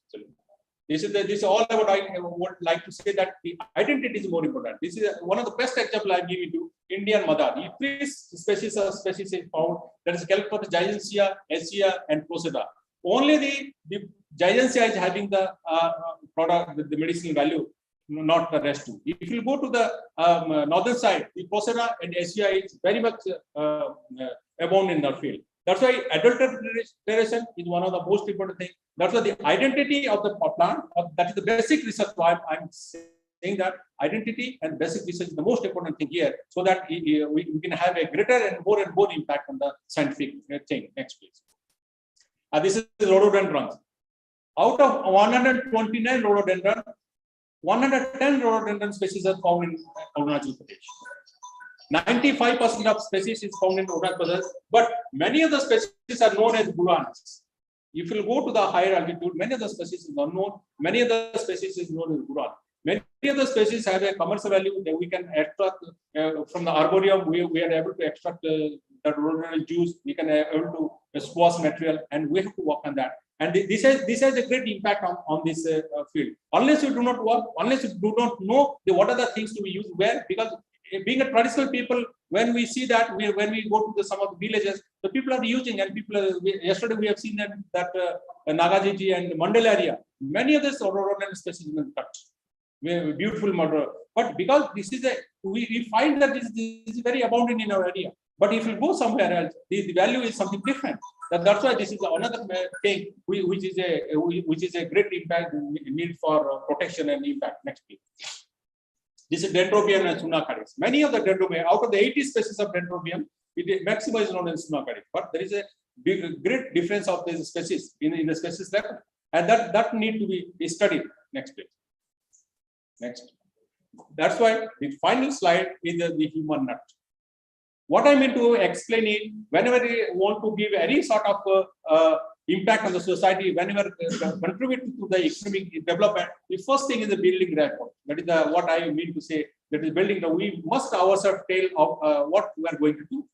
This is all about. I would like to say that the identity is more important. This is one of the best examples I'm giving to Indian mother. Three species is found. That is Calcutta, Gigantia, Asia, and Proceda. Only the Gigantia is having the product with the medicinal value, not the rest two. If you go to the northern side, the Proceda and Asia is very much abound in the field. That's why adulteration is one of the most important things. That's why the identity of the plant, that is the basic research. Why I'm saying that identity and basic research is the most important thing here, so that we can have a greater and more impact on the scientific thing. Next, please. This is rhododendrons. Out of 129 rhododendron, 110 rhododendron species are found in Arunachal Pradesh. 95% of species is found in Arunachal Pradesh, but many of the species are known as Burans. If you go to the higher altitude, many of the species are unknown. Many of the species is known as Buran. Many of the species have a commercial value that we can extract from the arboreum. We are able to extract the rhododendron juice. We can able to squash material, and we have to work on that. And this has a great impact on this field. Unless you do not work, unless you do not know what are the things to be used where, because being a traditional people, when we see that when we go to some of the villages, the people are using, and yesterday we have seen that Nagajiji and Mandal area, many of these rhododendron species have cut. Beautiful murder, but because this is we find that this is very abundant in our area. But if you go somewhere else, the value is something different. That's why this is another thing which is a great impact need for protection and impact. Next, please. This is Dendrobium and Sunacaris. Many of the Dendrobium, out of the 80 species of Dendrobium, maximum is known as Sunacaris. But there is a great difference of these species in the species level, and that need to be studied. Next, please. Next. That's why the final slide is the human nut. What I mean to explain is, whenever we want to give any sort of impact on the society, whenever contribute to the economic development, the first thing is the building rapport. That is what I mean to say. That is building we must ourselves tell of what we are going to do,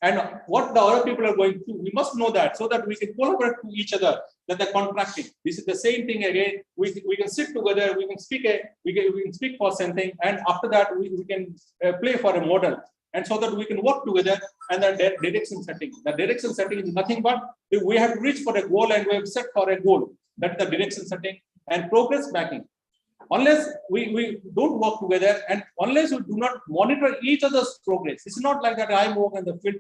and what the other people are going to do. We must know that, so that we can collaborate to each other. That the contracting. This is the same thing again. We can sit together. We can speak. We can speak for something, and after that we can play for a model. And so that we can work together, and the direction setting. The direction setting is nothing but we have to reach for a goal, and we have set for a goal. That's the direction setting and progress backing. Unless we don't work together, and unless we do not monitor each other's progress, it's not like that. I work in the field,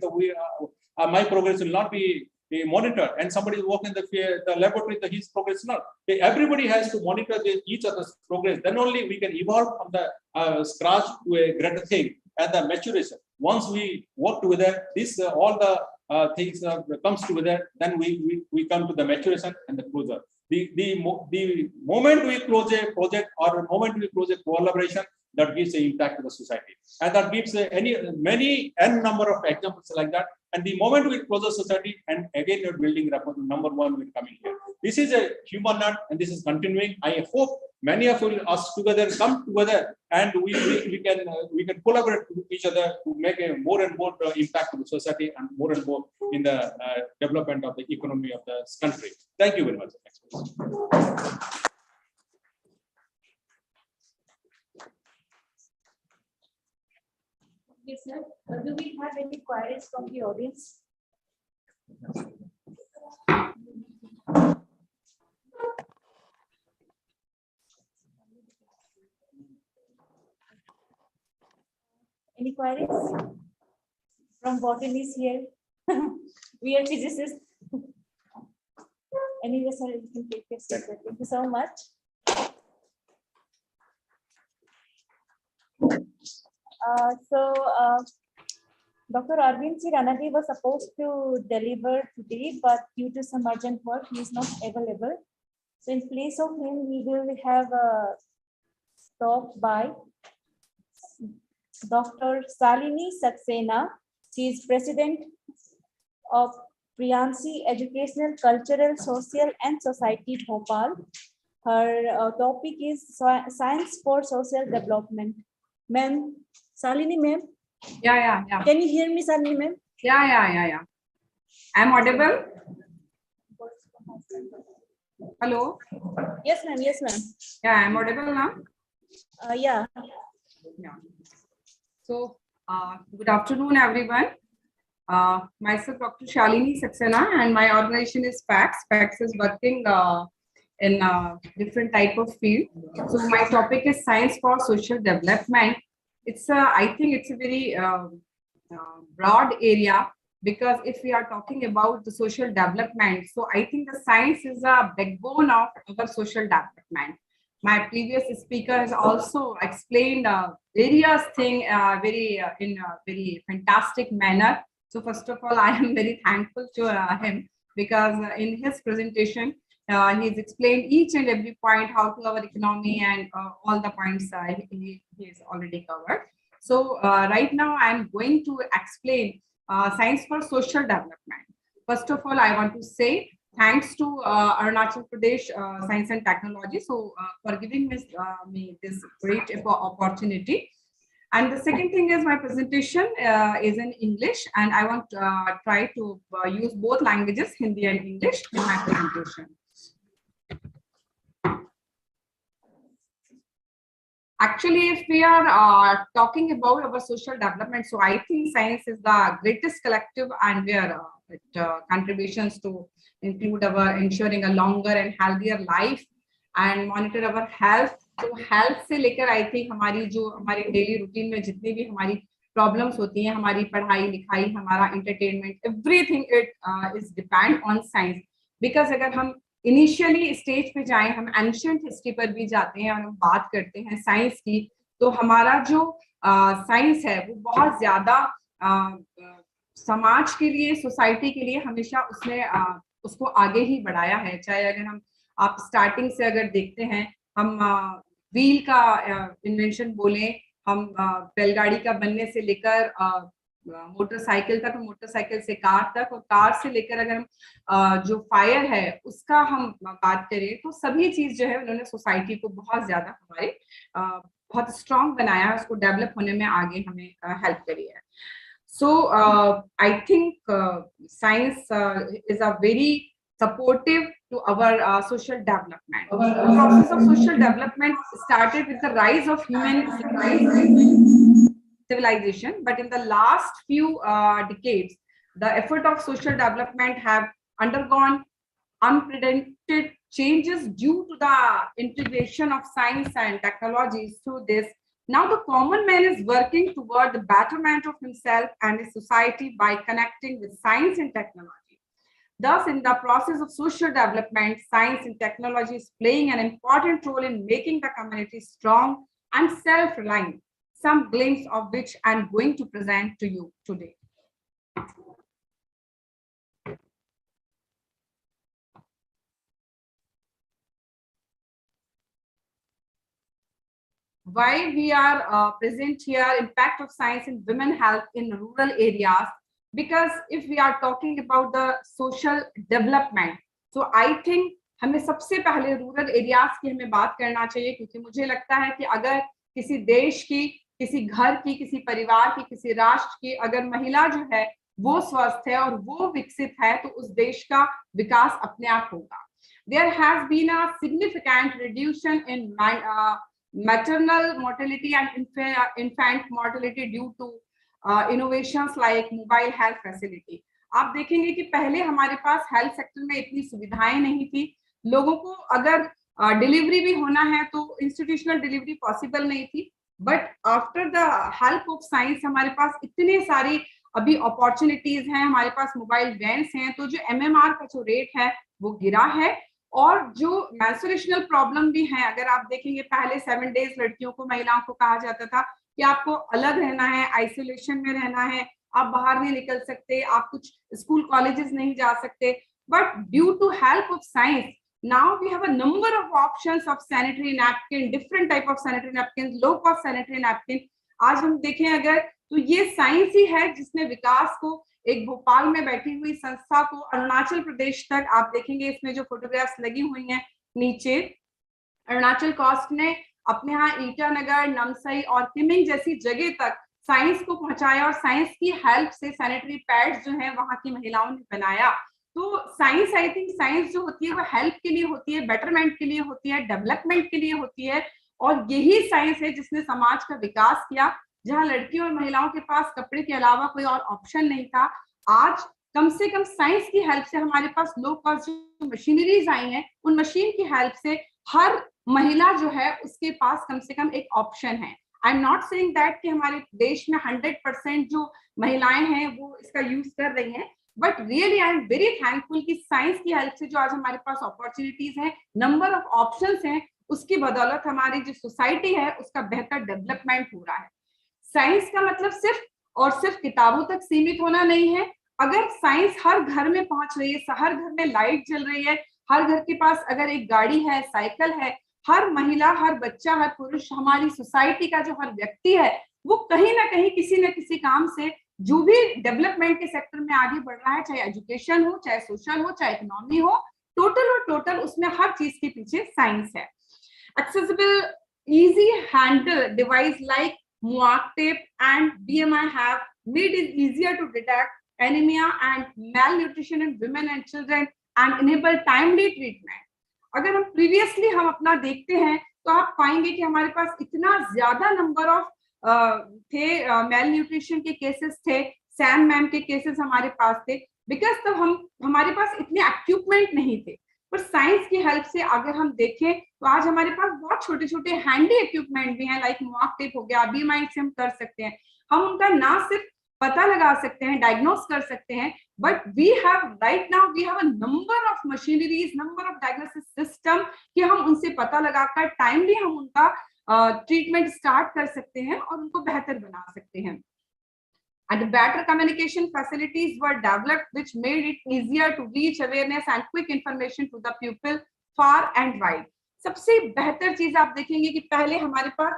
my progress will not be monitored, and somebody is working in the laboratory, his progress is not. Everybody has to monitor each other's progress. Then only we can evolve from the scratch to a greater thing. And the maturation. Once we work together, this all the things comes together. Then we come to the maturation and the closure. The moment we close a project or the moment we close a collaboration, that gives an impact to the society, and that gives many number of examples like that. And the moment we close the society, and again you're building rapport, number one will come in here. This is a human nut, and this is continuing. I hope many of us together come together, and we can collaborate with each other to make a more and more impact to the society, and more in the development of the economy of the country. Thank you very much. Yes, sir. Do we have any queries from the audience? Any queries? From botanists here. We are physicists. Anyway, sir, you can take your seat. Thank you so much. Dr. Arvind C. Ranade was supposed to deliver today, but due to some urgent work, he is not available. So in place of him, we will have a talk by Dr. Salini Saxena. She is president of Priyansi Educational, Cultural, Social and Society, Bhopal. Her topic is Science for Social Development. Ma'am, Salini ma'am. Yeah. Can you hear me, Salini ma'am? Yeah. I'm audible. Hello. Yes, ma'am. Yes, ma'am. Yeah, I'm audible now. Yeah. So, good afternoon, everyone. Myself, Dr. Shalini Saxena, and my organization is PACS. PACS is working in different type of field. So, my topic is Science for Social Development. I think it's a very broad area, because if we are talking about the social development, so I think the science is a backbone of our social development. My previous speaker has also explained various things in a very fantastic manner. So first of all, I am very thankful to him, because in his presentation, he's explained each and every point, how to our economy and all the points he has already covered. So right now I'm going to explain Science for Social Development. First of all, I want to say thanks to Arunachal Pradesh Science and Technology for giving me this great opportunity. And the second thing is, my presentation is in English, and I want to try to use both languages, Hindi and English, in my presentation. Actually, if we are talking about our social development, so I think science is the greatest collective, and where contributions to include our ensuring a longer and healthier life and monitor our health. तो health से लेकर I think हमारी daily routine में जितनी भी हमारी problems होती हैं, हमारी पढ़ाई लिखाई, हमारा entertainment, everything it is depend on science. Because अगर हम इनिशियली स्टेज पे जाएं, हम एंशिएंट हिस्ट्री पर भी जाते हैं और हम बात करते हैं साइंस की, तो हमारा जो साइंस है वो बहुत ज्यादा समाज के लिए, सोसाइटी के लिए हमेशा उसने उसको आगे ही बढ़ाया है. चाहे अगर आप स्टार्टिंग से अगर देखते हैं, हम व्हील का इन्वेंशन बोले, हम बैलगाड़ी का बनने से लेकर मोटरसाइकिल तक, मोटरसाइकिल से कार तक, और कार से लेकर अगर हम जो फायर है उसका हम बात करें, तो सभी चीज जो है उन्होंने सोसाइटी को बहुत ज्यादा हमारे बहुत स्ट्रॉन्ग बनाया है, उसको डेवलप होने में आगे हमें हेल्प करी है. So I think science is a very supportive to our social development. The process of social development started with the rise of human civilization, but in the last few decades, the effort of social development have undergone unprecedented changes due to the integration of science and technologies. Through this, now the common man is working toward the betterment of himself and his society by connecting with science and technology. Thus, in the process of social development, science and technology is playing an important role in making the community strong and self-reliant, some glimpse of which I am going to present to you today. Why we are present here, impact of science in women health in rural areas. Because if we are talking about the social development, so I think हमें सबसे पहले rural areas की हमें बात करना चाहिए, क्योंकि मुझे लगता है कि अगर किसी देश की, किसी घर की, किसी परिवार की, किसी राष्ट्र की अगर महिला जो है वो स्वस्थ है और वो विकसित है, तो उस देश का विकास अपने आप होगा. There has been a significant reduction in maternal mortality and infant mortality due to innovations like mobile health facility. आप देखेंगे कि पहले हमारे पास हेल्थ सेक्टर में इतनी सुविधाएं नहीं थी. लोगों को अगर डिलीवरी भी होना है तो इंस्टीट्यूशनल डिलीवरी पॉसिबल नहीं थी. But after the help of science हमारे पास इतने सारी अभी अपॉर्चुनिटीज हैं, हमारे पास मोबाइल वैन्स हैं, तो जो MMR का जो रेट है वो गिरा है। और जो मेंस्ट्रुएशनल प्रॉब्लम भी है, अगर आप देखेंगे पहले 7 डेज लड़कियों को, महिलाओं को कहा जाता था कि आपको अलग रहना है, आइसोलेशन में रहना है, आप बाहर नहीं निकल सकते, आप कुछ स्कूल कॉलेजेस नहीं जा सकते। But due to help of science now we have a number of options of sanitary napkin, different type of sanitary napkins, low cost sanitary napkin। आज हम देखें अगर तो ये साइंस ही है जिसने विकास को, एक भोपाल में बैठी हुई संस्था को अरुणाचल प्रदेश तक, आप देखेंगे इसमें जो फोटोग्राफ्स लगी हुई हैं नीचे, अरुणाचल कास्ट ने अपने यहाँ ईटानगर, नामसाई और किमिंग जैसी जगह तक साइंस को पहुंचाया, और साइंस की हेल्प से सैनिटरी पैड्स जो है वहां की महिलाओं ने बनाया। तो साइंस, आई थिंक साइंस जो होती है वो हेल्प के लिए होती है, बेटरमेंट के लिए होती है, डेवलपमेंट के लिए होती है, और यही साइंस है जिसने समाज का विकास किया। जहां लड़कियों और महिलाओं के पास कपड़े के अलावा कोई और ऑप्शन नहीं था, आज कम से कम साइंस की हेल्प से हमारे पास लो कॉस्ट जो मशीनरीज आई हैं, उन मशीन की हेल्प से हर महिला जो है उसके पास कम से कम एक ऑप्शन है। I am not saying that कि हमारे देश में 100% जो महिलाएं हैं वो इसका यूज कर रही हैं, but really I am very thankful कि साइंस की हेल्प से जो आज हमारे पास अपॉर्चुनिटीज हैं, नंबर ऑफ ऑप्शंस हैं, उसकी बदौलत हमारी जो सोसाइटी है उसका बेहतर डेवलपमेंट हो रहा है। साइंस का मतलब सिर्फ और सिर्फ किताबों तक सीमित होना नहीं है। अगर साइंस हर घर में पहुंच रही है, हर घर में लाइट जल रही है, हर घर के पास अगर एक गाड़ी है, साइकिल है, हर महिला, हर बच्चा, हर पुरुष, हमारी सोसाइटी का जो हर व्यक्ति है वो कहीं ना कहीं किसी न किसी काम से जो भी डेवलपमेंट के सेक्टर में आगे बढ़ रहा है, चाहे एजुकेशन हो, चाहे सोशल हो, चाहे इकोनॉमी हो, टोटल और टोटल उसमें हर चीज के पीछे साइंस है। Accessible easy handle device like MUAC tape and BMI have made it easier to detect anemia and malnutrition in women and children and enable timely treatment। अगर हम प्रीवियसली हम अपना देखते हैं तो आप पाएंगे कि हमारे पास इतना ज्यादा नंबर ऑफ थे मेल न्यूट्रिशन के केसेस थे, सैम मैम के केसेस हमारे पास थे, बिकॉज तब हमारे पास इतने इक्विपमेंट नहीं थे। पर साइंस की हेल्प से अगर हम देखें तो आज हमारे पास बहुत छोटे छोटे हैंडी इक्विपमेंट भी हैं, लाइक MUAC टेप हो गया, BMI से हम कर सकते हैं, हम उनका ना सिर्फ पता लगा सकते हैं, डायग्नोस कर सकते हैं, but we have right now we have a number of machineries, number of diagnosis system कि हम उनसे पता लगाकर टाइमली हम उनका ट्रीटमेंट स्टार्ट कर सकते हैं और उनको बेहतर बना सकते हैं। And better communication facilities were developed which made it easier to reach awareness and quick information to the people far and wide। सबसे बेहतर चीज आप देखेंगे कि पहले हमारे पास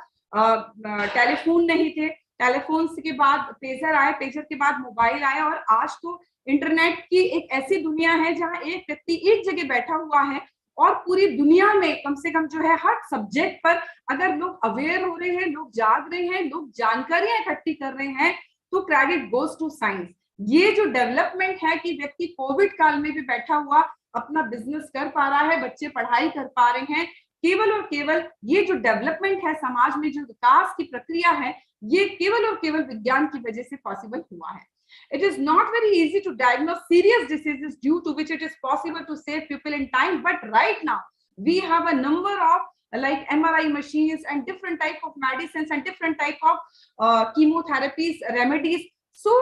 टेलीफोन नहीं थे, टेलीफोन के बाद पेजर आए, पेजर के बाद मोबाइल आया, और आज तो इंटरनेट की एक ऐसी दुनिया है जहां एक व्यक्ति एक जगह बैठा हुआ है और पूरी दुनिया में कम से कम जो है हर सब्जेक्ट पर अगर लोग अवेयर हो रहे हैं, लोग जाग रहे हैं, लोग जानकारियां इकट्ठी कर रहे हैं, तो क्रेडिट गोज टू साइंस। ये जो डेवलपमेंट है कि व्यक्ति कोविड काल में भी बैठा हुआ अपना बिजनेस कर पा रहा है, बच्चे पढ़ाई कर पा रहे हैं, केवल और केवल ये जो डेवलपमेंट है, समाज में जो विकास की प्रक्रिया है, ये केवल और केवल विज्ञान की वजह से पॉसिबल हुआ है। It is not very easy to diagnose serious diseases due to which it is possible to save people in time, but right now we have a number of like MRI machines and different type of medicines and different type of chemotherapies, remedies। So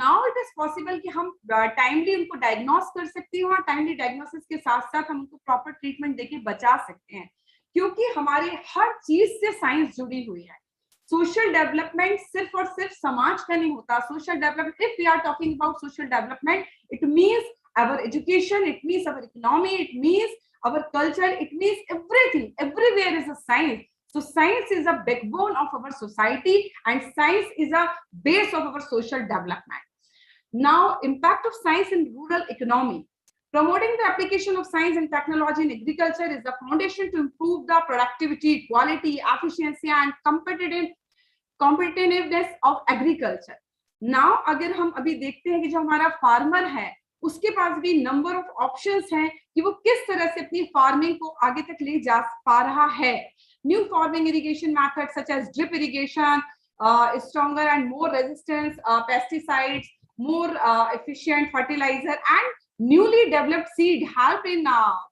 now it is possible कि हम timely उनको diagnose कर सकते हैं और timely diagnosis के साथ साथ हम उनको proper treatment देके बचा सकते हैं, क्योंकि हमारे हर चीज से साइंस जुड़ी हुई है। सोशल डेवलपमेंट सिर्फ और सिर्फ समाज का नहीं होता। Social development, if we are talking about social development, it means our education, it means our economy, it means our culture, it means everything, everywhere is a science। So science is a backbone of our society and science is a base of our social development। Now, impact of science in rural economy. Promoting the application of science and technology in agriculture is the foundation to improve the productivity, quality, efficiency and competitiveness of agriculture। Now, अगर हम अभी देखते हैं कि जो हमारा farmer है उसके पास भी नंबर ऑफ ऑप्शंस हैं कि वो किस तरह से अपनी फार्मिंग को आगे तक ले जा पा रहा है। New farming irrigation methods such as drip irrigation, stronger and more resistance pesticides, more efficient fertilizer and newly developed seed help in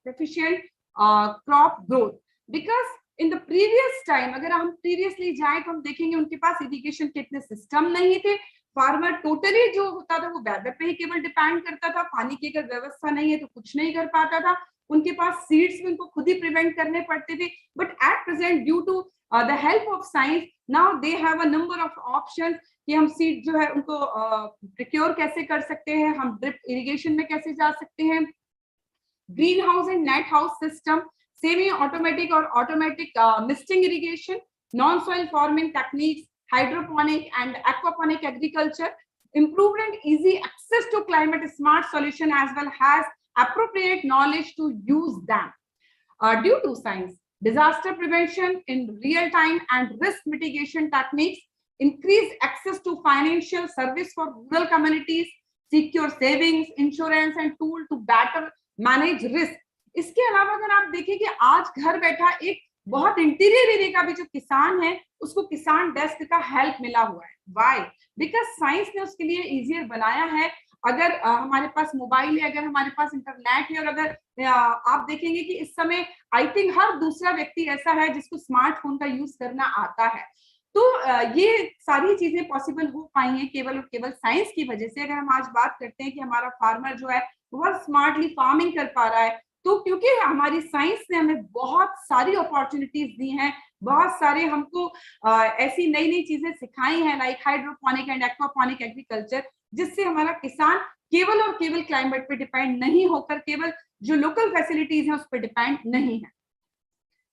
proficient crop growth, because in the previous time, अगर हम प्रीवियसली जाए तो हम देखेंगे उनके पास irrigation के इतने system नहीं थे। फार्मर टोटली जो होता था वो वेदर पे ही केवल डिपेंड करता था। पानी की अगर व्यवस्था नहीं है तो कुछ नहीं कर पाता था। उनके पास सीड्स भी उनको खुद ही प्रिवेंट करने पड़ते थे। But at present due to the help of science, now they have a number of options कि हम सीड जो है उनको प्रिक्योर कैसे कर सकते हैं, हम ड्रिप इरिगेशन में कैसे जा सकते हैं, green house and net house system, semi automatic और automatic misting irrigation, non soil farming techniques, hydroponic and aquaponic agriculture, improved and easy access to climate smart solution as well as appropriate knowledge to use them. Due to science, disaster prevention in real time and risk mitigation techniques, increased access to financial service for rural communities, secure savings, insurance and tool to better manage risk. इसके अलावा अगर आप देखें कि आज घर बैठा एक बहुत इंटीरियर एरिया का भी जो किसान है उसको किसान डेस्क का हेल्प मिला हुआ है। व्हाई? बिकॉज साइंस ने उसके लिए इजियर बनाया है। अगर हमारे पास मोबाइल है, अगर हमारे पास इंटरनेट है, और अगर आप देखेंगे कि इस समय आई थिंक हर दूसरा व्यक्ति ऐसा है जिसको स्मार्टफोन का यूज करना आता है। तो ये सारी चीजें पॉसिबल हो पाई हैं केवल और केवल साइंस की वजह से। अगर हम आज बात करते हैं कि हमारा फार्मर जो है बहुत स्मार्टली फार्मिंग कर पा रहा है, तो क्योंकि हमारी साइंस ने हमें बहुत सारी अपॉर्चुनिटीज दी हैं, बहुत सारे हमको ऐसी नई नई चीजें सिखाई हैं, like hydroponic and aquaponic agriculture, जिससे हमारा किसान केवल और केवल क्लाइमेट पे डिपेंड नहीं होकर केवल जो लोकल फैसिलिटीज हैं उस पर डिपेंड नहीं है।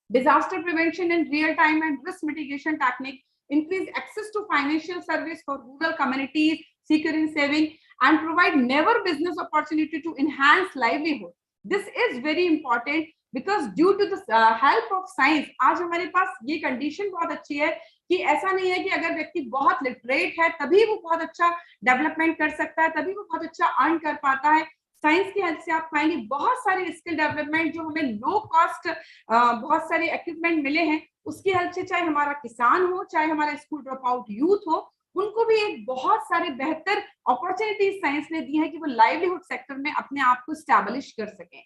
Disaster prevention in real time and risk mitigation technique, increase access to financial service for rural communities, securing saving and provide never business opportunity to enhance livelihood. This is very important because due to the help of science, आज हमारे पास ये condition बहुत अच्छी है कि ऐसा नहीं है कि अगर व्यक्ति बहुत लिटरेट है तभी वो बहुत अच्छा डेवलपमेंट कर सकता है, तभी वो बहुत अच्छा अर्न कर पाता है। साइंस की हेल्प से आप पाएंगे बहुत सारे स्किल डेवलपमेंट जो हमें लो कॉस्ट बहुत सारे इक्विपमेंट मिले हैं, उसकी हेल्प से चाहे हमारा किसान हो, चाहे हमारा स्कूल ड्रॉप आउट यूथ हो, उनको भी एक बहुत सारे बेहतर अपॉर्चुनिटीज साइंस ने दी है कि वो लाइवलीहुड सेक्टर में अपने आप को स्टैब्लिश कर सकें।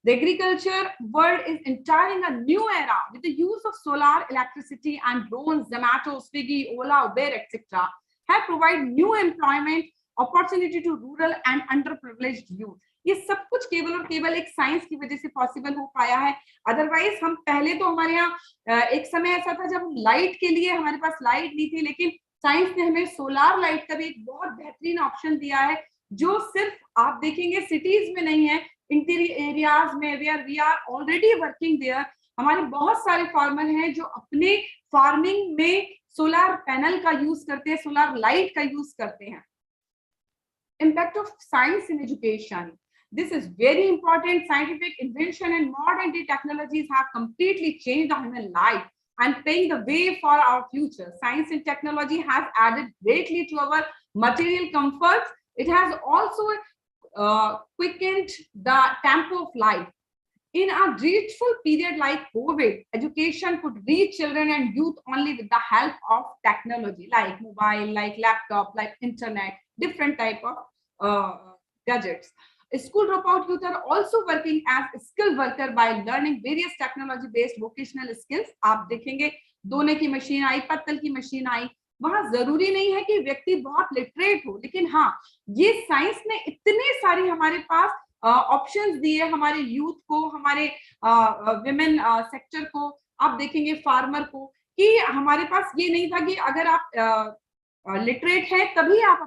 The agriculture world is entering a new era with the use of solar electricity and drones. Zomato, Swiggy, Ola, Uber, etc. have provided new employment opportunity to rural and underprivileged youth. ये सब कुछ केवल और केवल एक science की वजह से पॉसिबल हो पाया है। अदरवाइज हम पहले तो हमारे यहाँ एक समय ऐसा था जब लाइट के लिए हमारे पास लाइट नहीं थी, लेकिन साइंस ने हमें सोलार लाइट का भी एक बहुत बेहतरीन ऑप्शन दिया है, जो सिर्फ आप देखेंगे सिटीज में नहीं है, इंटीरियर एरियाज में where we are already working there. हमारे बहुत सारे फार्मर हैं जो अपने फार्मिंग में सोलार पैनल का यूज करते हैं, सोलार लाइट का यूज करते हैं। Impact of science in education. This is very important. Scientific invention and modern day technologies have completely changed the human life and paving the way for our future. Science and technology has added greatly to our material comforts. It has also quickened the tempo of life. In a dreadful period like COVID, education could reach children and youth only with the help of technology, like mobile, like laptop, like internet, different type of gadgets. School dropout youth are also working as skilled worker by learning various technology-based vocational skills. आप देखेंगे दोने की machine आई, पत्तल की machine आई, वहां जरूरी नहीं है कि व्यक्ति बहुत लिटरेट हो, लेकिन हाँ ये साइंस ने इतने सारे हमारे पास ऑप्शंस दिए हमारे यूथ को, हमारे विमेन सेक्टर को, आप देखेंगे फार्मर को, कि हमारे पास ये नहीं था कि अगर आप लिटरेट है तभी आप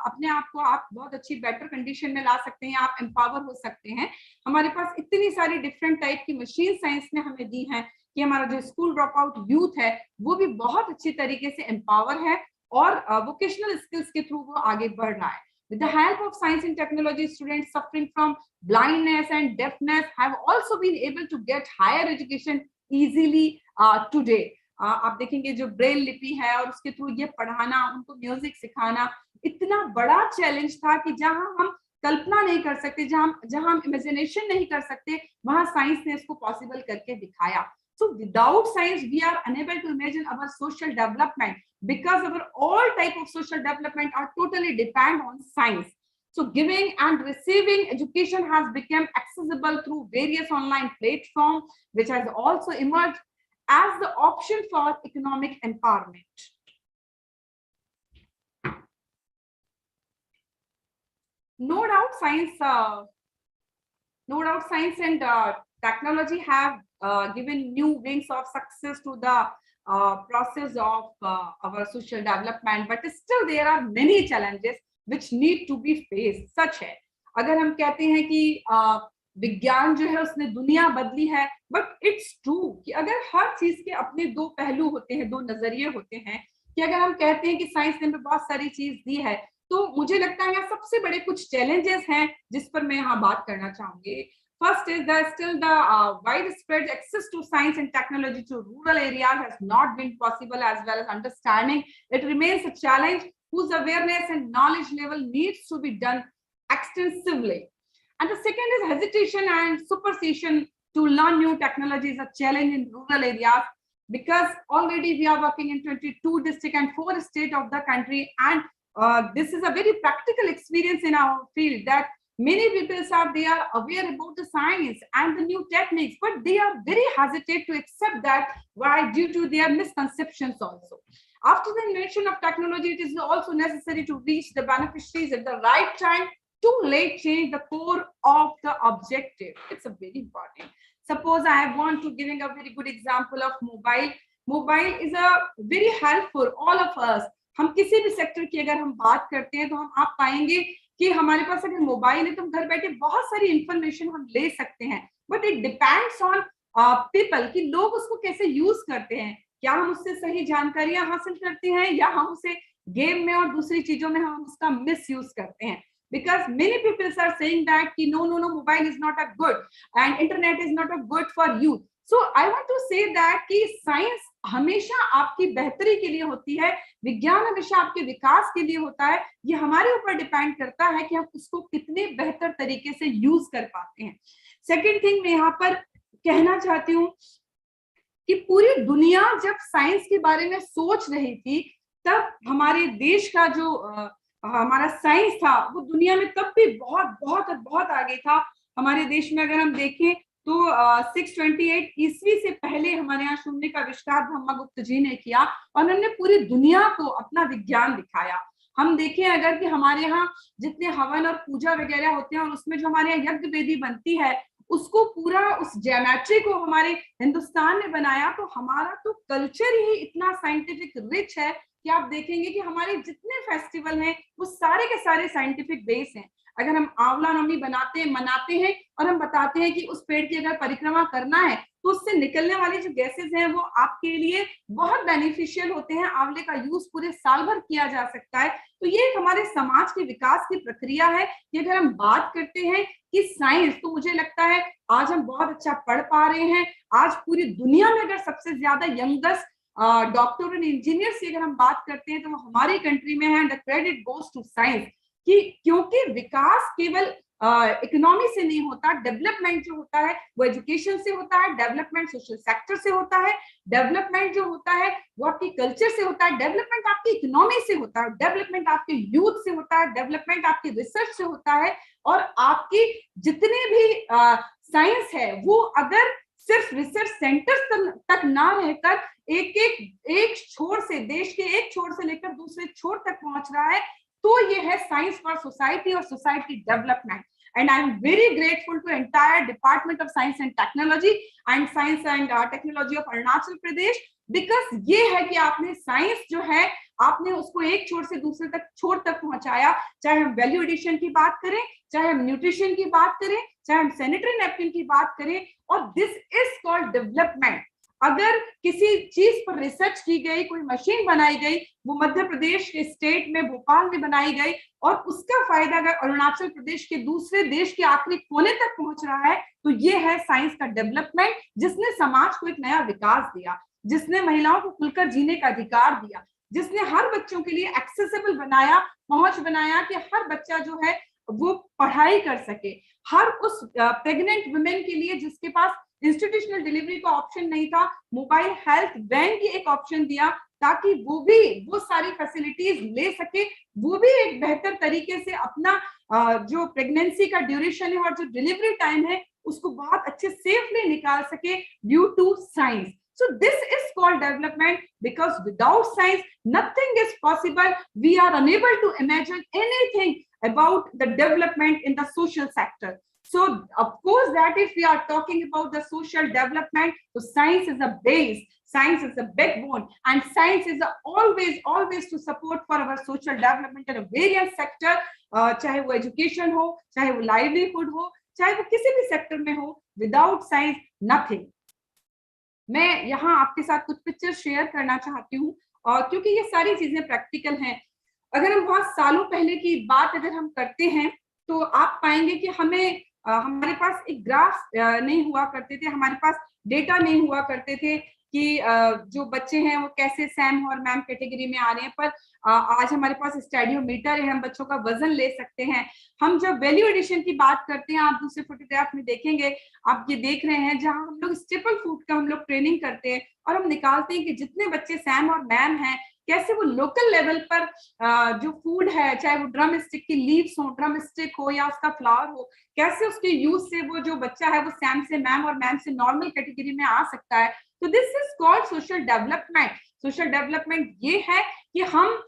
अपने आप को आप बहुत अच्छी बेटर कंडीशन में ला सकते हैं, आप एम्पावर हो सकते हैं। हमारे पास इतनी सारी डिफरेंट टाइप की मशीन साइंस ने हमें दी है कि हमारा जो स्कूल ड्रॉप आउट यूथ है वो भी बहुत अच्छी तरीके से एम्पावर है और वोकेशनल स्किल्स के थ्रू वो आगे बढ़ रहा है। With the help of science and technology, students suffering from blindness and deafness have also been able to get higher education easily today. आप देखेंगे जो ब्रेल लिपि है और उसके थ्रू ये पढ़ाना, उनको म्यूजिक सिखाना इतना बड़ा चैलेंज था कि जहां हम कल्पना नहीं कर सकते, जहां हम इमेजिनेशन नहीं कर सकते, वहां साइंस ने इसको पॉसिबल करके दिखाया। So without science, we are unable to imagine our social development because our all type of social development are totally depend on science. So giving and receiving education has become accessible through various online platforms, which has also emerged as the option for economic empowerment. No doubt science and technology have given new wings of success to the process of our social development, but still there are many challenges which need to be faced. Such है, अगर हम कहते हैं कि विज्ञान जो है उसने दुनिया बदली है, बट इट्स ट्रू कि अगर हर चीज के अपने दो पहलू होते हैं, दो नजरिए होते हैं, कि अगर हम कहते हैं कि साइंस ने हमें बहुत सारी चीज दी है, तो मुझे लगता है यहाँ सबसे बड़े कुछ चैलेंजेस हैं जिस पर मैं यहाँ बात करना चाहूंगी. First is that still the widespread access to science and technology to rural areas has not been possible, as well as understanding it remains a challenge whose awareness and knowledge level needs to be done extensively. And the second is hesitation and superstition to learn new technology is a challenge in rural areas, because already we are working in 22 districts and 4 states of the country, and this is a very practical experience in our field that many people they are aware about the science and the new techniques, but they are very hesitant to accept that. Why? Due to their misconceptions also. After the invention of technology, it is also necessary to reach the beneficiaries at the right time. Too late change the core of the objective. It's a very important. Suppose I want to giving a very good example of mobile. Mobile is a very helpful all of us. हम किसी भी sector की अगर हम बात करते हैं तो आप पाएंगे कि हमारे पास अगर मोबाइल है तो हम घर बैठे बहुत सारी इंफॉर्मेशन हम ले सकते हैं, but it depends on people कि लोग उसको कैसे यूज करते हैं. क्या हम उससे सही जानकारियां हासिल करते हैं या हम उसे गेम में और दूसरी चीजों में हम उसका मिस यूज करते हैं. Because many people are saying that कि no, mobile is not a good and internet is not a good for you. So I want to say that कि साइंस हमेशा आपकी बेहतरी के लिए होती है, विज्ञान हमेशा आपके विकास के लिए होता है. ये हमारे ऊपर डिपेंड करता है कि हम उसको कितने बेहतर तरीके से यूज कर पाते हैं. सेकेंड थिंग मैं यहाँ पर कहना चाहती हूँ कि पूरी दुनिया जब साइंस के बारे में सोच रही थी, तब हमारे देश का जो हमारा साइंस था वो दुनिया में तब भी बहुत बहुत बहुत आगे था. हमारे देश में अगर हम देखें तो 628 ईस्वी से पहले हमारे यहाँ शून्य का आविष्कार ब्रह्मगुप्त जी ने किया और उन्होंने पूरी दुनिया को अपना विज्ञान दिखाया. हम देखें अगर कि हमारे यहाँ जितने हवन और पूजा वगैरह होते हैं और उसमें जो हमारे यहाँ यज्ञ वेदी बनती है, उसको पूरा उस ज्योमेट्री को हमारे हिंदुस्तान ने बनाया. तो हमारा तो कल्चर ही इतना साइंटिफिक रिच है कि आप देखेंगे कि हमारे जितने फेस्टिवल हैं वो सारे के सारे साइंटिफिक बेस हैं. अगर हम आंवला नवमी मनाते हैं और हम बताते हैं कि उस पेड़ की अगर परिक्रमा करना है तो उससे निकलने वाली जो गैसेस हैं वो आपके लिए बहुत बेनिफिशियल होते हैं. आंवले का यूज पूरे साल भर किया जा सकता है. तो ये हमारे समाज के विकास की प्रक्रिया है कि अगर हम बात करते हैं कि साइंस, तो मुझे लगता है आज हम बहुत अच्छा पढ़ पा रहे हैं. आज पूरी दुनिया में अगर सबसे ज्यादा यंगेस्ट डॉक्टर और इंजीनियर से अगर हम बात करते हैं तो वो हमारी कंट्री में है. The credit goes to science, कि क्योंकि विकास केवल इकोनॉमी से नहीं होता, डेवलपमेंट जो होता है वो एजुकेशन से होता है, डेवलपमेंट सोशल सेक्टर से होता है, डेवलपमेंट जो होता है वो आपकी कल्चर से होता है, डेवलपमेंट आपकी इकोनॉमी से होता है, डेवलपमेंट आपके यूथ से होता है, डेवलपमेंट आपकी रिसर्च से होता है. और आपकी जितने भी साइंस है वो अगर सिर्फ रिसर्च सेंटर तक ना रहकर एक छोर से, देश के एक छोर से लेकर दूसरे छोर तक पहुंच रहा है, तो ये है साइंस फॉर सोसाइटी और society development. And I am very grateful to entire department of science and technology and science and technology of Arunachal Pradesh, because ये है कि आपने साइंस जो है आपने उसको एक छोर से दूसरे छोर तक पहुंचाया. चाहे हम वैल्यू एडिशन की बात करें, चाहे हम न्यूट्रिशन की बात करें, चाहे हम सैनिटरी नैपकिन की बात करें, और दिस इज कॉल्ड डेवलपमेंट. अगर किसी चीज पर रिसर्च की गई, कोई मशीन बनाई गई, वो मध्य प्रदेश के स्टेट में भोपाल में बनाई गई और उसका फायदा अगर अरुणाचल प्रदेश के दूसरे देश के आखिरी कोने तक पहुंच रहा है, तो ये है साइंस का डेवलपमेंट, जिसने समाज को एक नया विकास दिया, जिसने महिलाओं को खुलकर जीने का अधिकार दिया, जिसने हर बच्चों के लिए एक्सेसिबल बनाया, पहुंच बनाया कि हर बच्चा जो है वो पढ़ाई कर सके. हर उस प्रेग्नेंट वुमेन के लिए जिसके पास इंस्टीट्यूशनल डिलीवरी का ऑप्शन नहीं था, मोबाइल हेल्थ वैन की एक ऑप्शन दिया ताकि वो भी वो सारी फैसिलिटीज ले सके, वो भी एक बेहतर तरीके से अपना जो प्रेगनेंसी का ड्यूरेशन है और जो डिलीवरी टाइम है उसको बहुत अच्छे सेफली निकाल सके due to science. So this is called development, because without science, nothing is possible. We are unable to imagine anything about the development in the social sector. So of course that if we are talking about the social development, so science is a base, science is a backbone, and science is always to support for our social development in a various sector, चाहे वो education हो, चाहे वो livelihood हो, चाहे वो किसी भी सेक्टर में हो, without science nothing. मैं यहाँ आपके साथ कुछ पिक्चर शेयर करना चाहती हूँ, और क्योंकि ये सारी चीजें प्रैक्टिकल हैं, अगर हम बहुत सालों पहले की बात अगर हम करते हैं तो आप पाएंगे कि हमारे पास एक ग्राफ नहीं हुआ करते थे, हमारे पास डेटा नहीं हुआ करते थे कि जो बच्चे हैं वो कैसे सैम और मैम कैटेगरी में आ रहे हैं, पर आज हमारे पास स्टैडियोमीटर है, हम बच्चों का वजन ले सकते हैं। हम जब वैल्यू एडिशन की बात करते हैं, आप दूसरे फोटोग्राफ में देखेंगे, आप ये देख रहे हैं जहां हम लोग स्टेपल फूड का हम लोग ट्रेनिंग करते हैं और हम निकालते हैं कि जितने बच्चे सैम और मैम हैं कैसे वो लोकल लेवल पर जो फूड है, चाहे वो ड्रम स्टिक की लीव्स हो, ड्रम स्टिक हो या उसका फ्लावर हो, कैसे उसके यूज से वो जो बच्चा है वो सैम से मैम और मैम से नॉर्मल कैटेगरी में आ सकता है। तो this is called social development. Social development ये है कि हम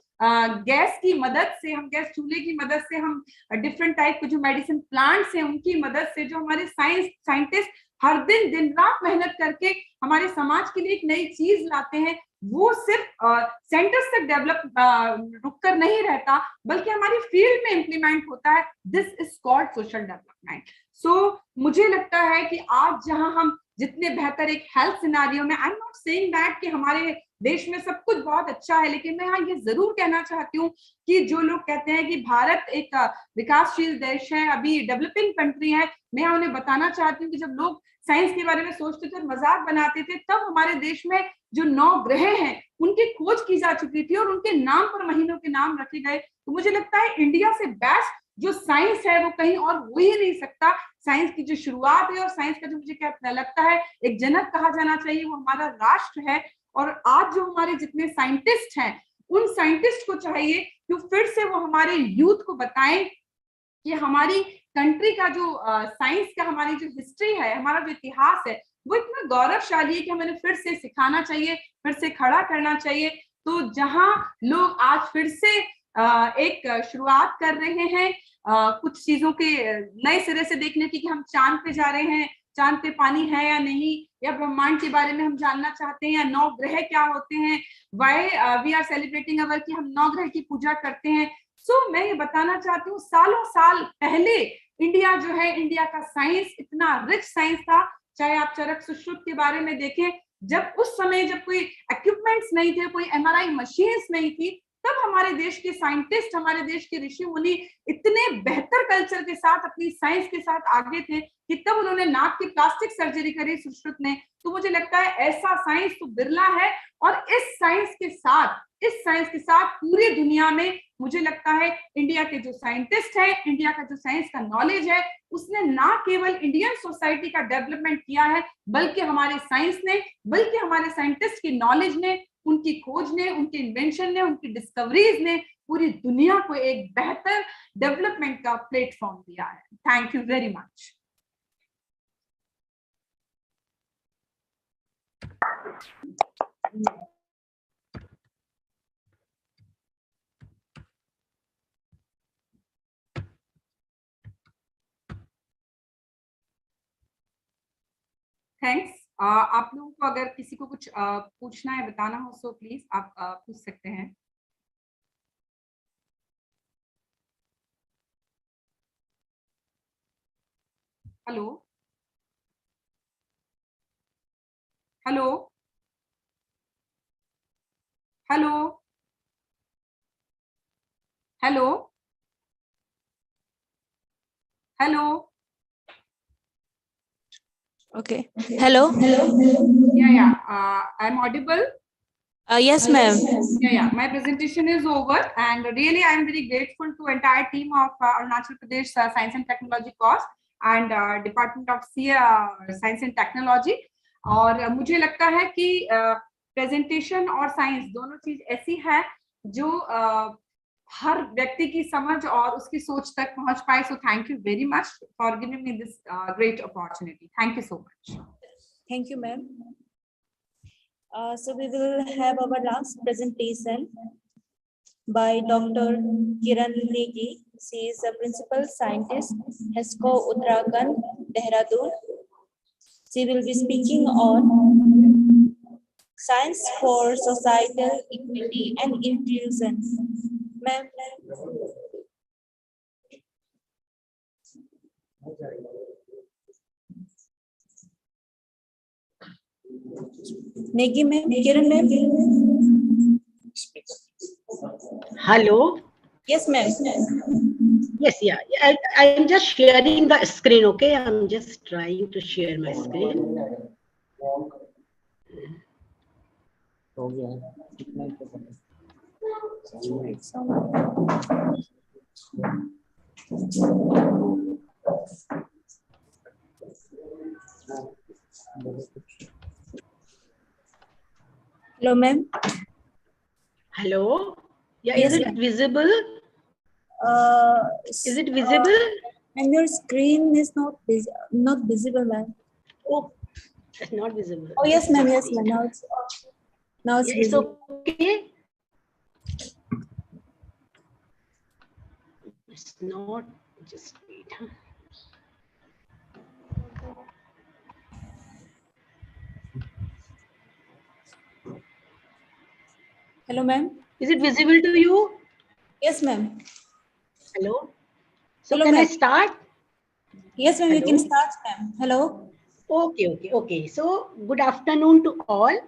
गैस की मदद से, हम गैस चूल्हे की मदद से, हम डिफरेंट टाइप के जो मेडिसिन प्लांट्स हैं उनकी मदद से, जो हमारे साइंटिस्ट हर दिन दिन रात मेहनत करके हमारे समाज के लिए एक नई चीज लाते हैं, वो सिर्फ सेंटर्स तक डेवलप रुक कर नहीं रहता बल्कि हमारी फील्ड में इंप्लीमेंट होता है। This is called social development. So मुझे लगता है कि आज जहां हम जितने बेहतर एक हेल्थ सिनारियो में, I am not saying that कि हमारे देश में सब कुछ बहुत अच्छा है, लेकिन मैं यहाँ ये जरूर कहना चाहती हूँ कि जो लोग कहते हैं कि भारत एक विकासशील देश है, अभी डेवलपिंग कंट्री है, मैं उन्हें बताना चाहती हूँ कि जब लोग साइंस के बारे में सोचते थे और मजाक बनाते थे, तब हमारे देश में जो 9 ग्रह हैं उनकी खोज की जा चुकी थी और उनके नाम पर महीनों के नाम रखे गए। तो मुझे लगता है इंडिया से बेस्ट जो साइंस है वो कहीं और हो ही नहीं सकता। साइंस की जो शुरुआत है और साइंस का जो मुझे क्या लगता है एक जनक कहा जाना चाहिए, वो हमारा राष्ट्र है। और आज जो हमारे जितने साइंटिस्ट हैं, उन साइंटिस्ट को चाहिए कि फिर से वो हमारे यूथ को बताएं कि हमारी कंट्री का जो साइंस का, हमारी जो हिस्ट्री है, हमारा जो इतिहास है, वो इतना गौरवशाली है कि हमें फिर से सिखाना चाहिए, फिर से खड़ा करना चाहिए। तो जहां लोग आज फिर से एक शुरुआत कर रहे हैं कुछ चीजों के नए सिरे से देखने की, कि हम चांद पे जा रहे हैं, चांद पे पानी है या नहीं, या ब्रह्मांड के बारे में हम जानना चाहते हैं, या 9 ग्रह क्या होते हैं, वाई वी आर सेलिब्रेटिंग अवर, कि हम 9 ग्रह की पूजा करते हैं। सो मैं ये बताना चाहती हूँ, सालों साल पहले इंडिया जो है, इंडिया का साइंस इतना रिच साइंस था। चाहे आप चरक सुश्रुत के बारे में देखें, जब उस समय जब कोई इक्विपमेंट्स नहीं थे, कोई MRI मशीन्स नहीं थी, तब हमारे देश के साइंटिस्ट, हमारे देश के ऋषि मुनि इतने बेहतर कल्चर के साथ, अपनी साइंस के साथ आगे थे कि तब उन्होंने नाक की प्लास्टिक सर्जरी करी सुश्रुत ने। तो मुझे लगता है ऐसा साइंस तो बिरला है, और इस साइंस के साथ पूरी दुनिया में मुझे लगता है इंडिया के जो साइंटिस्ट हैं, इंडिया का जो साइंस का नॉलेज है, उसने ना केवल इंडियन सोसाइटी का डेवलपमेंट किया है, बल्कि हमारे साइंस ने, बल्कि हमारे साइंटिस्ट की नॉलेज ने, उनकी खोज ने, उनके इन्वेंशन ने, उनकी डिस्कवरीज ने पूरी दुनिया को एक बेहतर डेवलपमेंट का प्लेटफॉर्म दिया है। Thank you very much. Thanks. आप लोगों को अगर किसी को कुछ पूछना है, बताना हो, सो प्लीज आप पूछ सकते हैं। Hello hello hello hello hello. Okay. Hello. Yeah. I'm audible. Yes, ma'am. Yeah. My presentation is over, and really, I'm very grateful to entire team of Arunachal Pradesh Science and Technology course and Department of Science and Technology. और मुझे लगता है कि presentation और science दोनों चीज ऐसी है जो हर व्यक्ति की समझ और उसकी सोच तक पहुंच पाए। So thank you very much for giving me this great opportunity. Thank you so much. Thank you, ma'am. So we will have our last presentation by Dr. Kiran Negi. She is a principal scientist, HESCO Uttarakhand, Dehradun. She will be speaking on science for societal equity and inclusion. Ma'am. Negi ma'am, Kiran ma'am. Hello. Yes, ma'am. Yes, yeah. I'm just sharing the screen, okay? I'm just trying to share my screen. Hello, ma'am. Hello. Yeah, Yes, is it ma'am. visible? Is it visible? And your screen is not visible, ma'am. Oh, it's not visible. Oh, yes, ma'am. Yes, Just ma'am. wait. Now it's Yeah, it's visible. okay. It's not. Just wait. Huh? Hello, ma'am. Is it visible to you? Yes, ma'am. Hello. So Hello, can I ma'am. start? Yes, ma'am. You can Hello. start, ma'am. Hello. Okay. So good afternoon to all.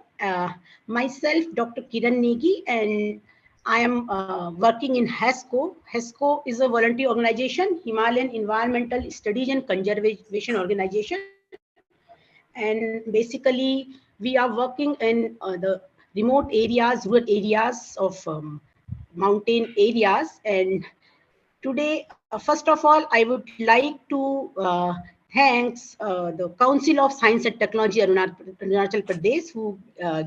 Myself, Dr. Kiran Negi, and I am working in HESCO. HESCO is a voluntary organization, Himalayan Environmental Studies and Conservation Organization. And basically, we are working in the remote areas, rural areas of mountain areas. And today, first of all, I would like to thanks the Council of Science and Technology Arunachal Pradesh, who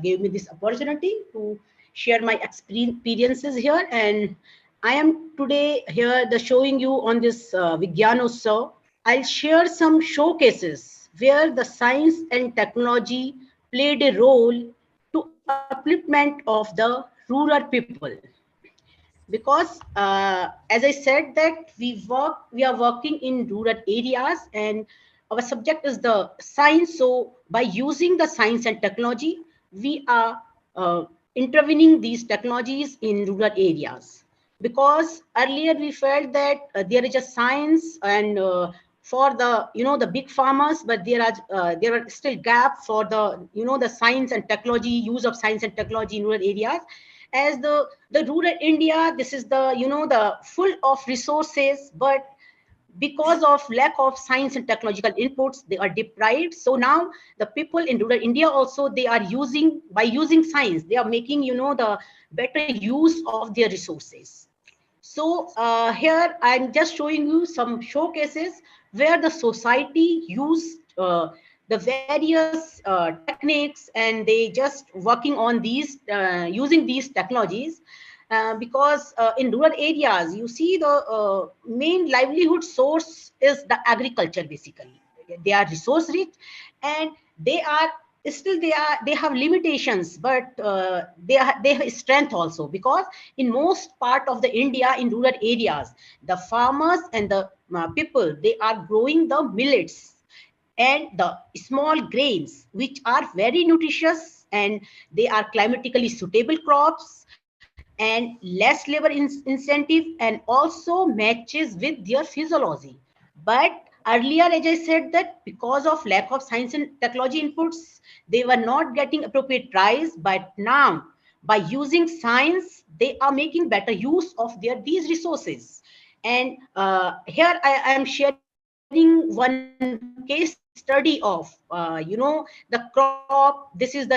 gave me this opportunity to share my experiences here. And I am today here showing you on this Vigyan Utsav. I'll share some showcases where the science and technology played a role to upliftment of the rural people, because as I said that we are working in rural areas and our subject is the science. So by using the science and technology, we are intervening these technologies in rural areas, because earlier we felt that there is a science and for the the big farmers, but there are still gap for the the science and technology, use of science and technology in rural areas. As the rural India, this is the the full of resources, but because of lack of science and technological inputs, they are deprived. So now the people in rural India also, they are using science, they are making the better use of their resources. So here I'm just showing you some showcases where the society used the various techniques, and they just working on these using these technologies. Because in rural areas, you see the main livelihood source is the agriculture. Basically, they are resource rich, and they are still they have limitations, but they have strength also, because in most part of the India, in rural areas, the farmers and the people, they are growing the millets and the small grains, which are very nutritious, and they are climatically suitable crops and less labor incentive, and also matches with their physiology. But earlier, as I said, that because of lack of science and technology inputs, they were not getting appropriate price. But now, by using science, they are making better use of these resources. And here I am sharing one case study of the crop. This is the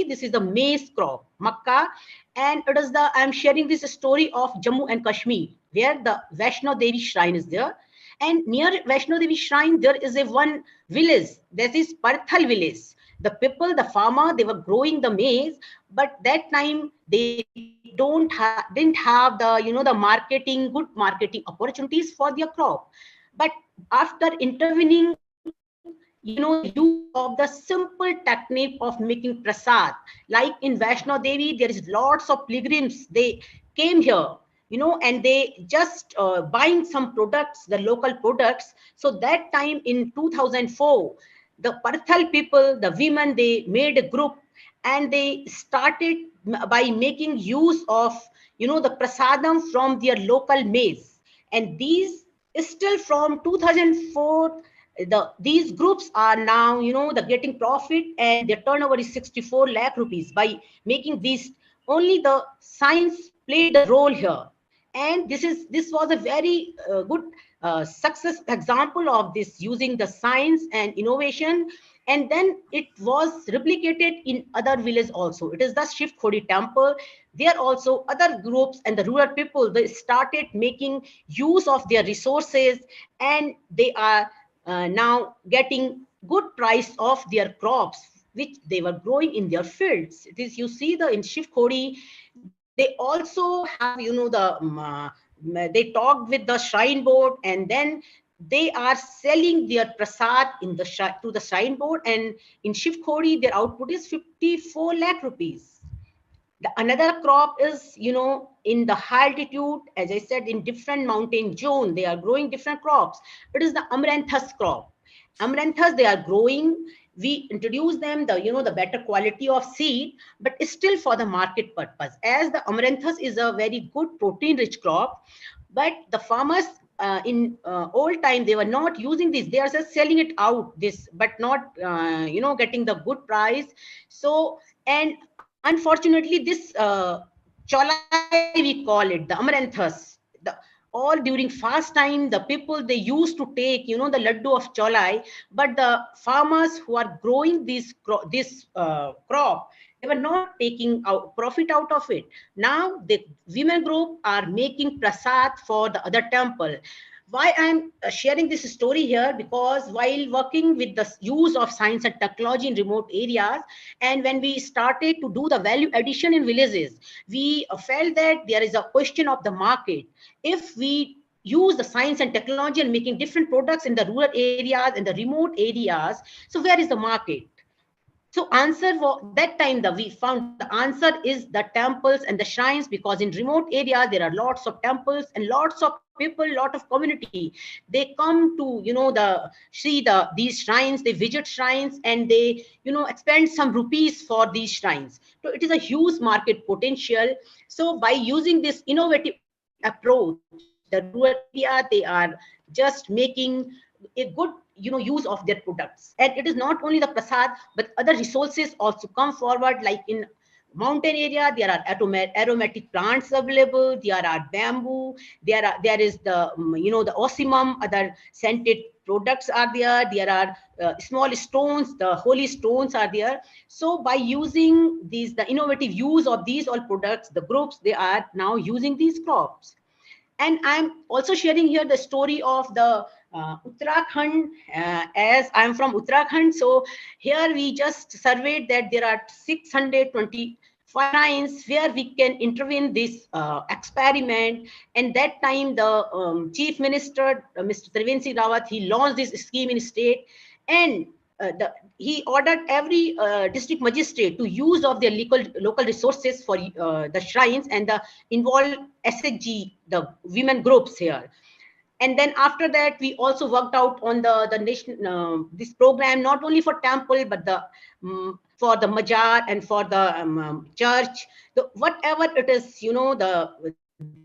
this is the maize crop, makka. And it is the I'm sharing this story of Jammu and Kashmir, where the Vaishno Devi shrine is there. And near Vaishno Devi shrine, there is a one village, that is Parthal village. The people, the farmer, they were growing the maize, but that time they didn't have the the marketing, good marketing opportunities for their crop. But after intervening use of the simple technique of making prasad. Like in Vaishno Devi, there is lots of pilgrims. They came here, and they just buying some products, the local products. So that time in 2004, the Parthal people, the women, they made a group and they started by making use of, the prasadam from their local maize. And these still from 2004, these groups are now, the getting profit, and their turnover is 64 lakh rupees by making these. Only the science played the role here. And this was a very good success example of this, using the science and innovation. And then it was replicated in other villages also. It is the Shiv Khodi temple. There also other groups and the rural people, they started making use of their resources, and they are now getting good price of their crops which they were growing in their fields. It is, you see, the in Shiv Khodi, they also have, they talked with the shrine board, and then they are selling their prasad in the to the shrine board. And in Shiv Khodi, their output is 54 lakh rupees. Another crop is, in the high altitude, as I said, in different mountain zone, they are growing different crops. It is the amaranthus crop. Amaranthus, they are growing. We introduce them the, the better quality of seed, but still for the market purpose, as the amaranthus is a very good protein rich crop. But the farmers in old time, they were not using this. They are just selling it out, this, but not, getting the good price. So, and unfortunately, this cholai, we call it, the amaranthus, all during fast time, the people, they used to take, the laddu of cholai, but the farmers who are growing this crop, they were not taking out profit out of it. Now the women group are making prasad for the other temple. Why I'm sharing this story here? Because while working with the use of science and technology in remote areas, and when we started to do the value addition in villages, we felt that there is a question of the market. If we use the science and technology and making different products in the rural areas and the remote areas, so where is the market? So answer for that time, we found the answer is the temples and the shrines, because in remote areas there are lots of temples and lots of people, lot of community. They come to, these shrines, they visit shrines, and they, expend some rupees for these shrines. So it is a huge market potential. So by using this innovative approach, the rural area, they are just making a good, use of their products. And it is not only the prasad, but other resources also come forward. Like in mountain area, there are aromatic plants available, there are bamboo, there is the, the osimum, other scented products are there, there are small stones, the holy stones are there. So by using these, the innovative use of these all products, the groups, they are now using these crops. And I'm also sharing here the story of the Uttarakhand, as I'm from Uttarakhand. So here we just surveyed that there are 625 shrines where we can intervene this experiment. And that time the Chief Minister, Mr. Triveni Singh Rawat, he launched this scheme in state. And he ordered every district magistrate to use of their local resources for the shrines, and the involved SHG, the women groups here. And then after that, we also worked out on the nation, this program, not only for temple, but the for the Majar and for the church, whatever it is,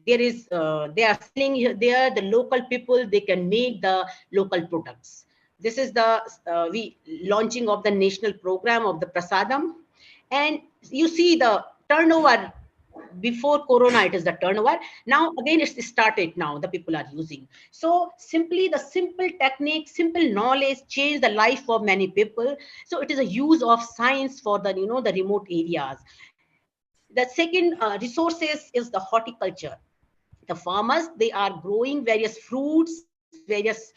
there is, they are selling here, there, the local people, they can make the local products. This is the launching of the national program of the Prasadam. And you see the turnover before Corona, it is the turnover. Now again, it's started now, the people are using. So simply the simple technique, simple knowledge change the life of many people. So it is a use of science for the, the remote areas. The second resources is the horticulture. The farmers, they are growing various fruits, various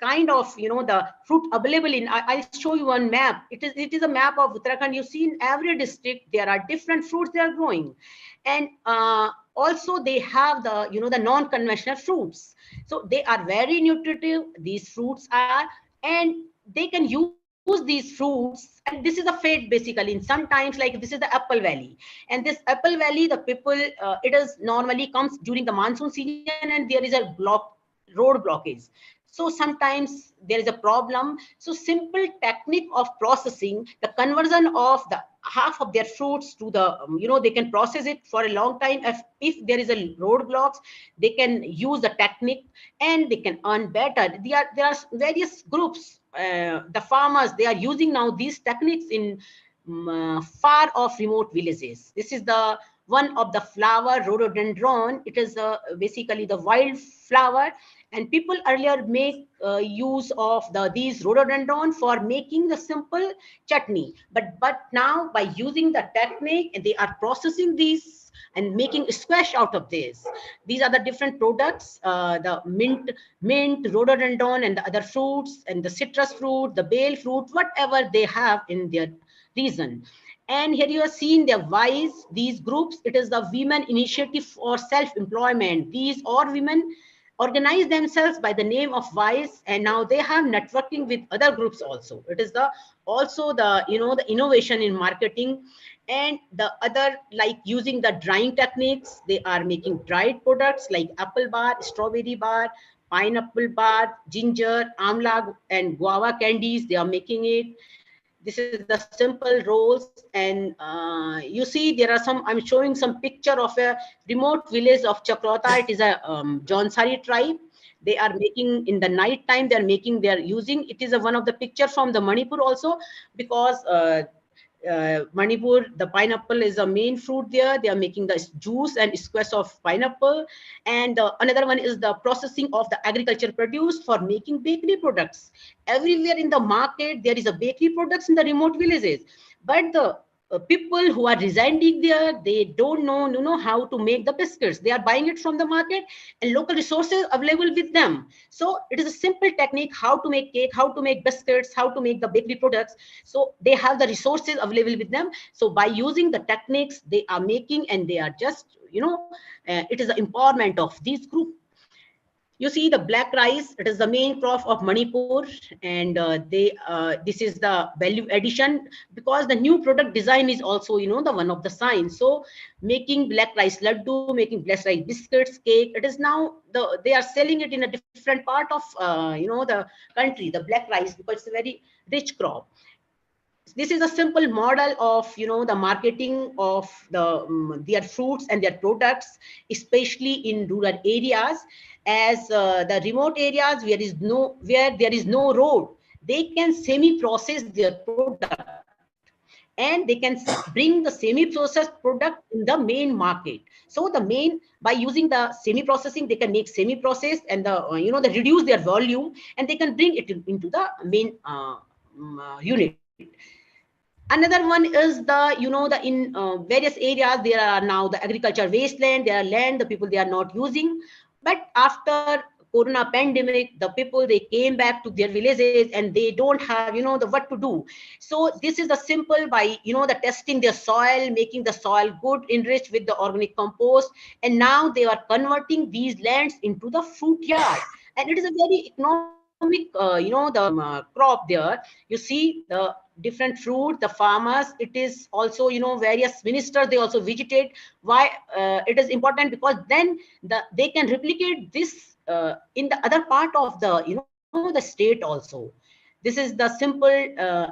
kind of, the fruit available in, I'll show you one map. It is a map of Uttarakhand. You see in every district there are different fruits they are growing. And also they have the, the non-conventional fruits. So they are very nutritive, these fruits are. and they can use these fruits. And this is a fate basically. In sometimes, like this is the Apple Valley, and this Apple Valley, the people, it is normally comes during the monsoon season, and there is a road blockage. So sometimes there is a problem. So simple technique of processing, the conversion of the half of their fruits to the, they can process it for a long time. If there is a roadblocks, they can use the technique and they can earn better. There are various groups, the farmers, they are using now these techniques in far off remote villages. This is the one of the flower rhododendron. It is basically the wild flower, and people earlier make use of these rhododendron for making the simple chutney. But now by using the technique, they are processing these and making squash out of this. These are the different products, the mint, rhododendron, and the other fruits, and the citrus fruit, the bale fruit, whatever they have in their region. And here you are seeing the WISE, these groups. It is the Women Initiative for Self-Employment. These are women organize themselves by the name of WISE, and now they have networking with other groups also. It is also the innovation in marketing. And the other, like using the drying techniques, they are making dried products like apple bar, strawberry bar, pineapple bar, ginger, amla, and guava candies. They are making it. This is the simple rolls. And you see there are some, I'm showing some picture of a remote village of Chakrota. It is a Jaunsari tribe. They are making in the night time, they're using, it is one of the picture from the Manipur also, because Manipur, the pineapple is a main fruit there. They are making the juice and squash of pineapple. And another one is the processing of the agriculture produce for making bakery products. Everywhere in the market, there is a bakery products in the remote villages. But the people who are residing there, they don't know how to make the biscuits. They are buying it from the market, and local resources available with them. So it is a simple technique, how to make cake, how to make biscuits, how to make the bakery products. So they have the resources available with them. So by using the techniques they are making, and they are just, it is the empowerment of these group. You see the black rice, it is the main crop of Manipur, and this is the value addition, because the new product design is also, the one of the signs. So making black rice laddu, making black rice biscuits, cake, it is now they are selling it in a different part of, the country, the black rice, because it's a very rich crop. This is a simple model of, the marketing of their fruits and their products, especially in rural areas. As the remote areas where there is no road, they can semi-process their product, and they can bring the semi-processed product in the main market. So by using the semi-processing, they can make semi-processed, and they reduce their volume, and they can bring it into the main unit. Another one is in various areas, there are now the agriculture wasteland, there are land, the people, they are not using. But after Corona pandemic, the people, they came back to their villages, and they don't have, the what to do. So this is the simple, by, the testing their soil, making the soil good, enriched with the organic compost. And now they are converting these lands into the fruit yard. And it is a very economic, crop there. You see the different fruit, the farmers, it is also, various ministers, they also visited. Why it is important? Because then they can replicate this in the other part of the, the state also. This is the simple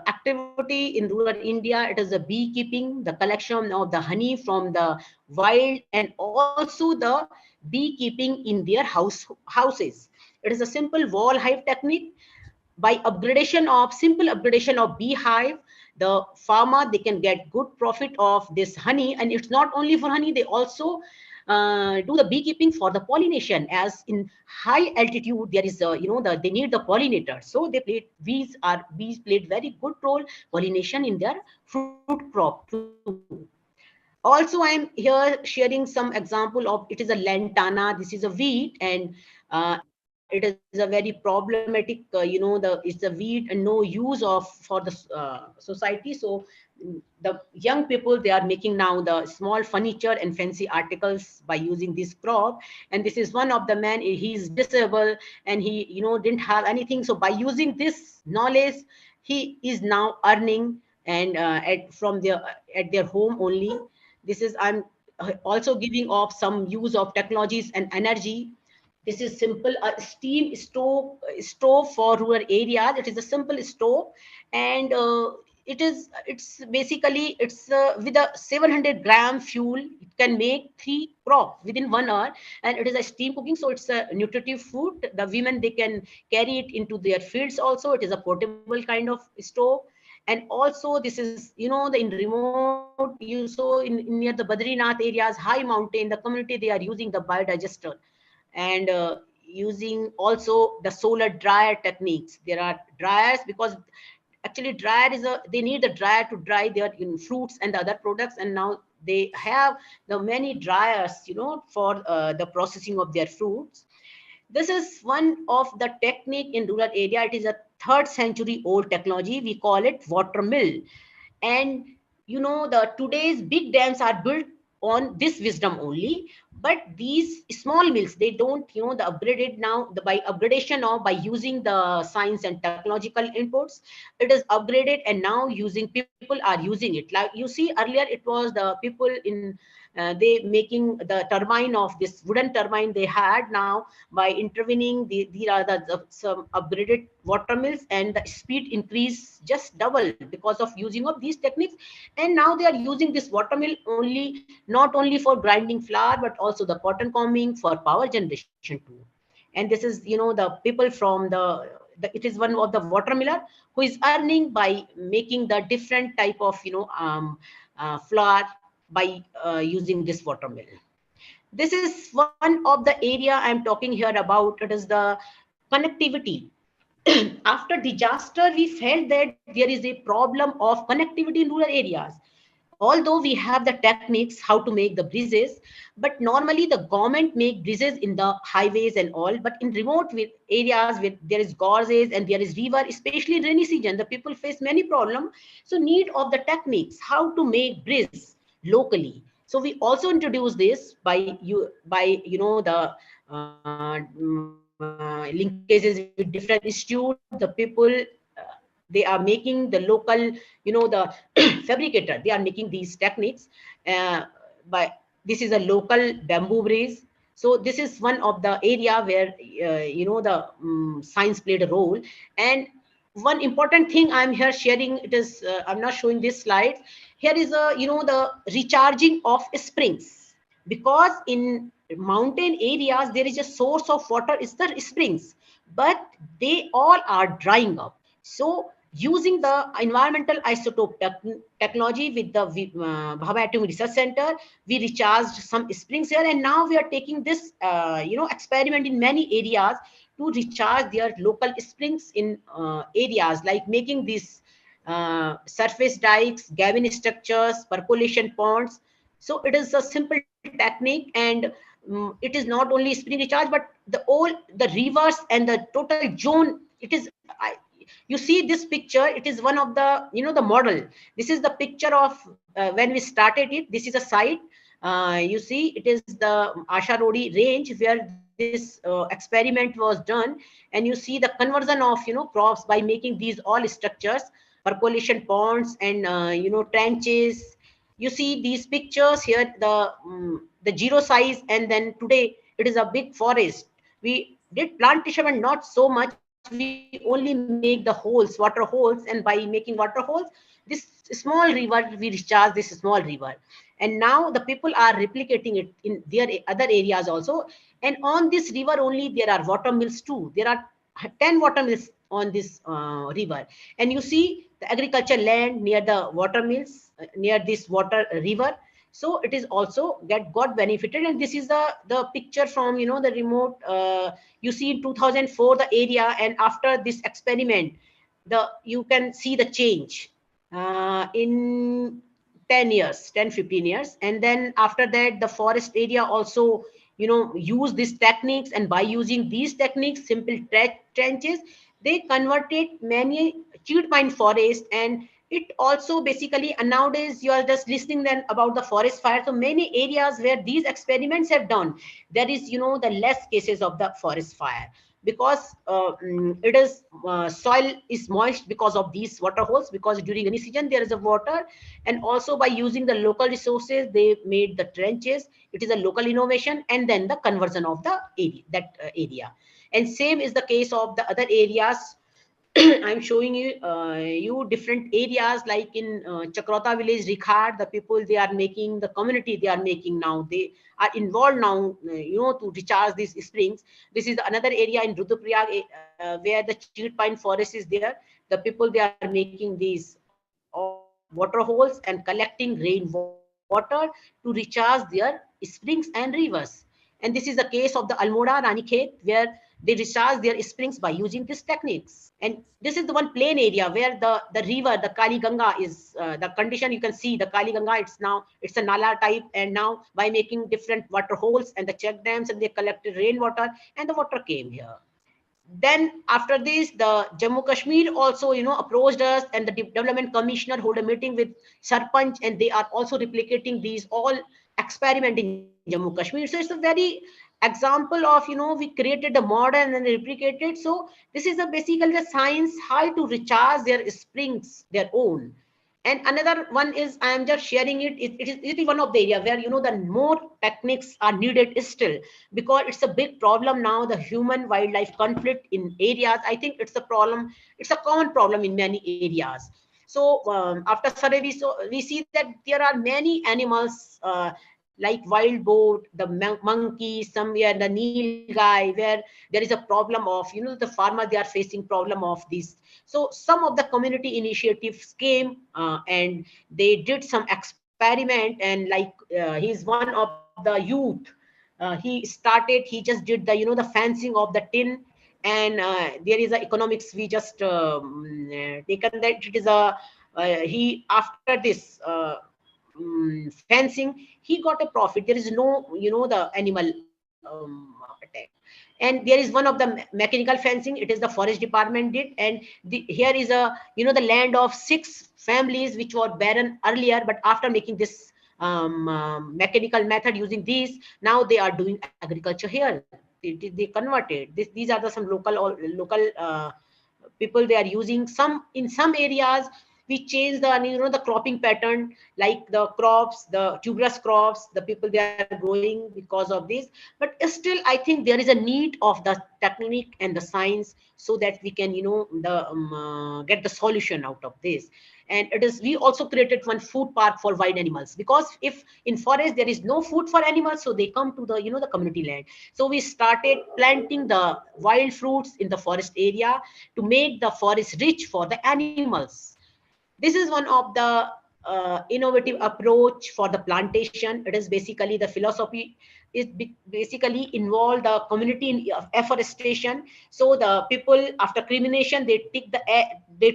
activity in rural India. It is the beekeeping, the collection of the honey from the wild, and also the beekeeping in their houses. It is a simple wall hive technique. By simple upgradation of beehive, the farmer, they can get good profit of this honey. And it's not only for honey, they also do the beekeeping for the pollination. As in high altitude, there is they need the pollinators. So bees played very good role pollination in their fruit crop too. Also, I am here sharing some example of, it is a lantana. This is a wheat, and it is a very problematic, it's a weed and no use of for the society. So the young people, they are making now the small furniture and fancy articles by using this crop. And this is one of the man, he's disabled and he didn't have anything. So by using this knowledge, he is now earning, and at their home only. This is, I'm also giving off some use of technologies and energy. This is simple, a steam stove for rural areas. It is a simple stove, and it's basically, it's with a 700-gram fuel, it can make 3 crops within 1 hour, and it is a steam cooking, so it's a nutritive food. The women, they can carry it into their fields also. It is a portable kind of stove. And also this is, the in remote, you saw in near the Badrinath areas, high mountain, the community, they are using the biodigester, and using also the solar dryer techniques. There are dryers, because actually dryer is a, they need the dryer to dry their fruits and the other products, and now they have the many dryers, for the processing of their fruits. This is one of the technique in rural area. It is a 3rd century old technology. We call it water mill. And the today's big dams are built on this wisdom only. But these small mills, they don't, the upgraded now, the by upgradation now, by using the science and technological inputs, it is upgraded, and now using people are using it. Like you see, earlier it was the people in they making the turbine of this wooden turbine they had. Now by intervening, these are some upgraded water mills, and the speed increase just double because of using of these techniques. And now they are using this water mill only, not only for grinding flour, but also the cotton combing for power generation too. And this is, the people from it is one of the water miller who is earning by making the different type of flour by using this water mill. This is one of the area I'm talking here about. It is the connectivity. After disaster, we felt that there is a problem of connectivity in rural areas. Although we have the techniques how to make the bridges, but normally the government make bridges in the highways and all, but in remote areas where there is gorges and there is river, especially in rainy season, the people face many problems. So need of the techniques how to make bridges locally. So we also introduce this by the linkages with different institutes. The people, they are making the local, the fabricator, they are making these techniques by, this is a local bamboo bridge. So this is one of the area where the science played a role. And one important thing I'm here sharing, it is I'm not showing this slide. Here is a, the recharging of springs, because in mountain areas there is a source of water, is the springs, but they all are drying up. So using the environmental isotope technology with the Bhabha Atomic Research Center, we recharged some springs here, and now we are taking this experiment in many areas to recharge their local springs in areas, like making these surface dikes, gavin structures, percolation ponds. So it is a simple technique, and it is not only spring recharge, but the rivers and the total zone. It is, you see this picture, it is one of the, the model. This is the picture of when we started it. This is a site. You see, it is the Asha Rodi range where this experiment was done, and you see the conversion of crops by making these all structures, percolation ponds and trenches. You see these pictures here, the zero size, and then today it is a big forest. We did plantation, but not so much. We only make the holes, water holes, and by making water holes, this small river, we recharge this small river. And now the people are replicating it in their other areas also. And on this river only, there are water mills too. There are 10 water mills on this river. And you see the agriculture land near the water mills, near this water river. So it is also got benefited. And this is the picture from the remote. You see in 2004 the area, and after this experiment, you can see the change in 10 years, 10-15 years. And then after that, the forest area also use these techniques, and by using these techniques, simple trenches, they converted many chewed pine forest. And it also basically, and nowadays you are just listening then about the forest fire. So many areas where these experiments have done, there is the less cases of the forest fire, because it is soil is moist because of these water holes, because during any season there is a water. And also by using the local resources, they made the trenches. It is a local innovation, and then the conversion of the area. And same is the case of the other areas. I'm showing you different areas, like in Chakrota village, Rikhar, the people, they are making, the community, they are making now, they are involved now, to recharge these springs. This is another area in Rudraprayag, where the chewed pine forest is there. The people, they are making these all water holes and collecting rainwater to recharge their springs and rivers. And this is the case of the Almora, Ranikhet, where they recharge their springs by using these techniques. And this is the one plain area where the river, the Kali Ganga, is the condition. You can see the Kali Ganga, it's a nala type. And now by making different water holes and the check dams, and they collected rainwater, and the water came here. Then after this, the Jammu Kashmir also approached us, and the development commissioner hold a meeting with Sarpanch, and they are also replicating these all experiment in Jammu Kashmir. So it's a very example of we created the modern and replicated. So this is basically the science, how to recharge their springs, their own. And another one is, I am just sharing it. It is one of the area where the more techniques are needed still, because it's a big problem now. The human wildlife conflict in areas, I think it's a problem. It's a common problem in many areas. So after survey, we see that there are many animals like wild boar, the monkey, somewhere the nilgai, where there is a problem of the farmer, they are facing problem of this. So some of the community initiatives came and they did some experiment, and like he's one of the youth. He just did the the fencing of the tin. And there is a economics, we just taken that it is a he, after this fencing, he got a profit. There is no the animal attack. And there is one of the mechanical fencing, it is the forest department did. And here is a the land of 6 families which were barren earlier, but after making this mechanical method, using these, now they are doing agriculture here. They converted this. These are some local people, they are using. In some areas we change the the cropping pattern, like the crops, the tuberous crops, the people, they are growing because of this. But still I think there is a need of the technique and the science, so that we can get the solution out of this. And it is, we also created one food park for wild animals, because if in forest there is no food for animals, so they come to the the community land. So we started planting the wild fruits in the forest area to make the forest rich for the animals. This is one of the innovative approach for the plantation. It is basically the philosophy is basically involve the community in afforestation. So the people, after cremation, they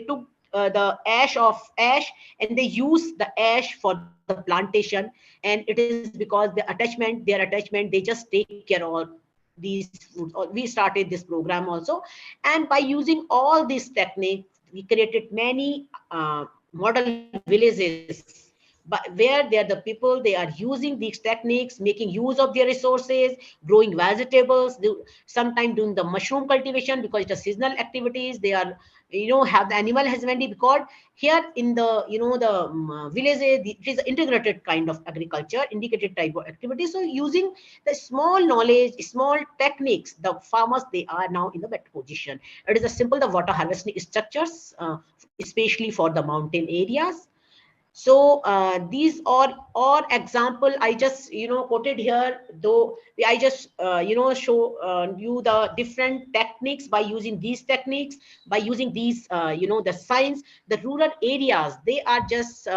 took the ash and they use the ash for the plantation. And it is because their attachment, they just take care of these foods. We started this program also, and by using all these techniques, we created many model villages, but where they are the people, they are using these techniques, making use of their resources, growing vegetables, sometimes doing the mushroom cultivation, because it's a seasonal activities. They are have the animal husbandry, because here in the the villages, it is integrated kind of agriculture, indicated type of activity. So using the small knowledge, small techniques, the farmers, they are now in the better position. It is a simple the water harvesting structures, especially for the mountain areas. So these are all example I just quoted here, though I just show you the different techniques. By using these techniques, by using these the science, the rural areas, they are just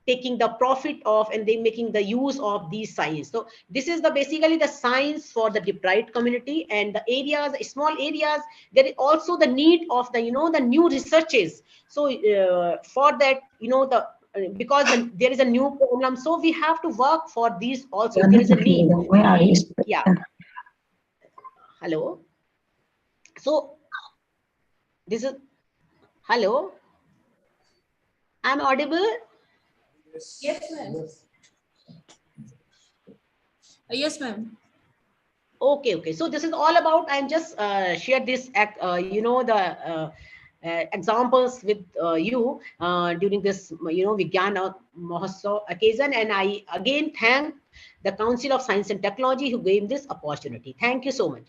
taking the profit of, and they making the use of these science. So this is the basically the science for the deprived community. And the areas, small areas, there is also the need of the the new researches. So for that, the because there is a new problem, so we have to work for these also. There is a need. Yeah. Hello. So this is, hello. I'm audible. Yes, ma'am. Yes, ma'am. Okay. So this is all about. I'm just share this, the examples with you during this, Vigyan Utsav occasion, and I again thank the Council of Science and Technology who gave this opportunity. Thank you so much.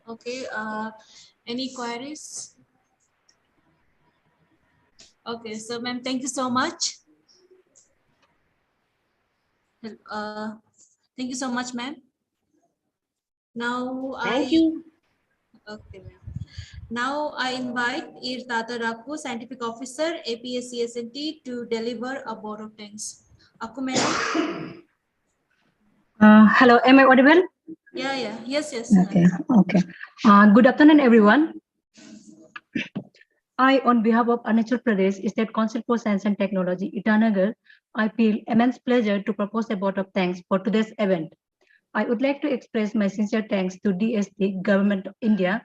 Okay. Any queries? Okay, so ma'am, thank you so much. Thank you so much, ma'am. Now Thank you. Okay, ma'am. Now I invite Ir Tata Raku, Scientific Officer, APSCS&T, to deliver a vote of thanks. Aku, madam? Hello, am I audible? Yeah. Yes. Okay. Good afternoon, everyone. I, on behalf of Arunachal Pradesh State Council for Science and Technology, Itanagar, I feel immense pleasure to propose a vote of thanks for today's event. I would like to express my sincere thanks to DST, Government of India,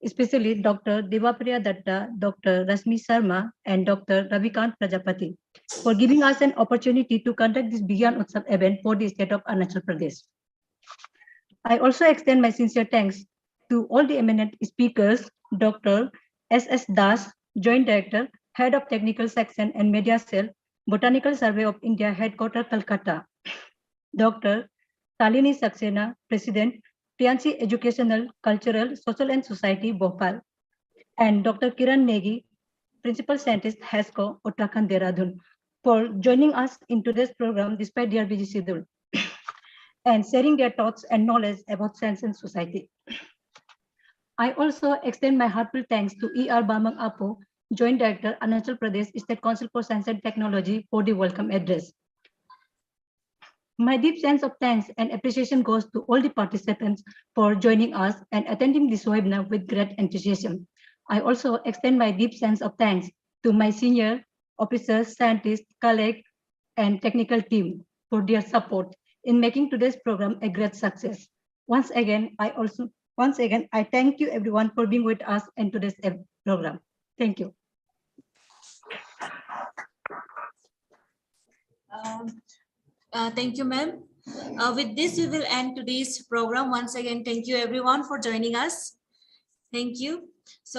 especially Dr. Devapriya Datta, Dr. Rasmi Sharma, and Dr. Ravikant Prajapati for giving us an opportunity to conduct this Vigyan Utsav event for the state of Arunachal Pradesh. I also extend my sincere thanks to all the eminent speakers, Dr. S.S. Das, Joint Director, Head of Technical Section and Media Cell, Botanical Survey of India, Headquarters, Calcutta, Dr. Shalini Saxena, President, Priyansi Educational, Cultural, Social and Society, Bhopal, and Dr. Kiran Negi, Principal Scientist, HASCO, Uttarakhand, Dehradun, for joining us in today's program despite their busy schedule and sharing their thoughts and knowledge about science and society. I also extend my heartfelt thanks to E.R. Bamang Apo, Joint Director, Arunachal Pradesh State Council for Science and Technology, for the welcome address. My deep sense of thanks and appreciation goes to all the participants for joining us and attending this webinar with great enthusiasm. I also extend my deep sense of thanks to my senior officers, scientists, colleagues, and technical team for their support in making today's program a great success. Once again, I thank you everyone for being with us in today's program. Thank you. Thank you, ma'am. With this, we will end today's program. Once again, thank you everyone for joining us. Thank you. So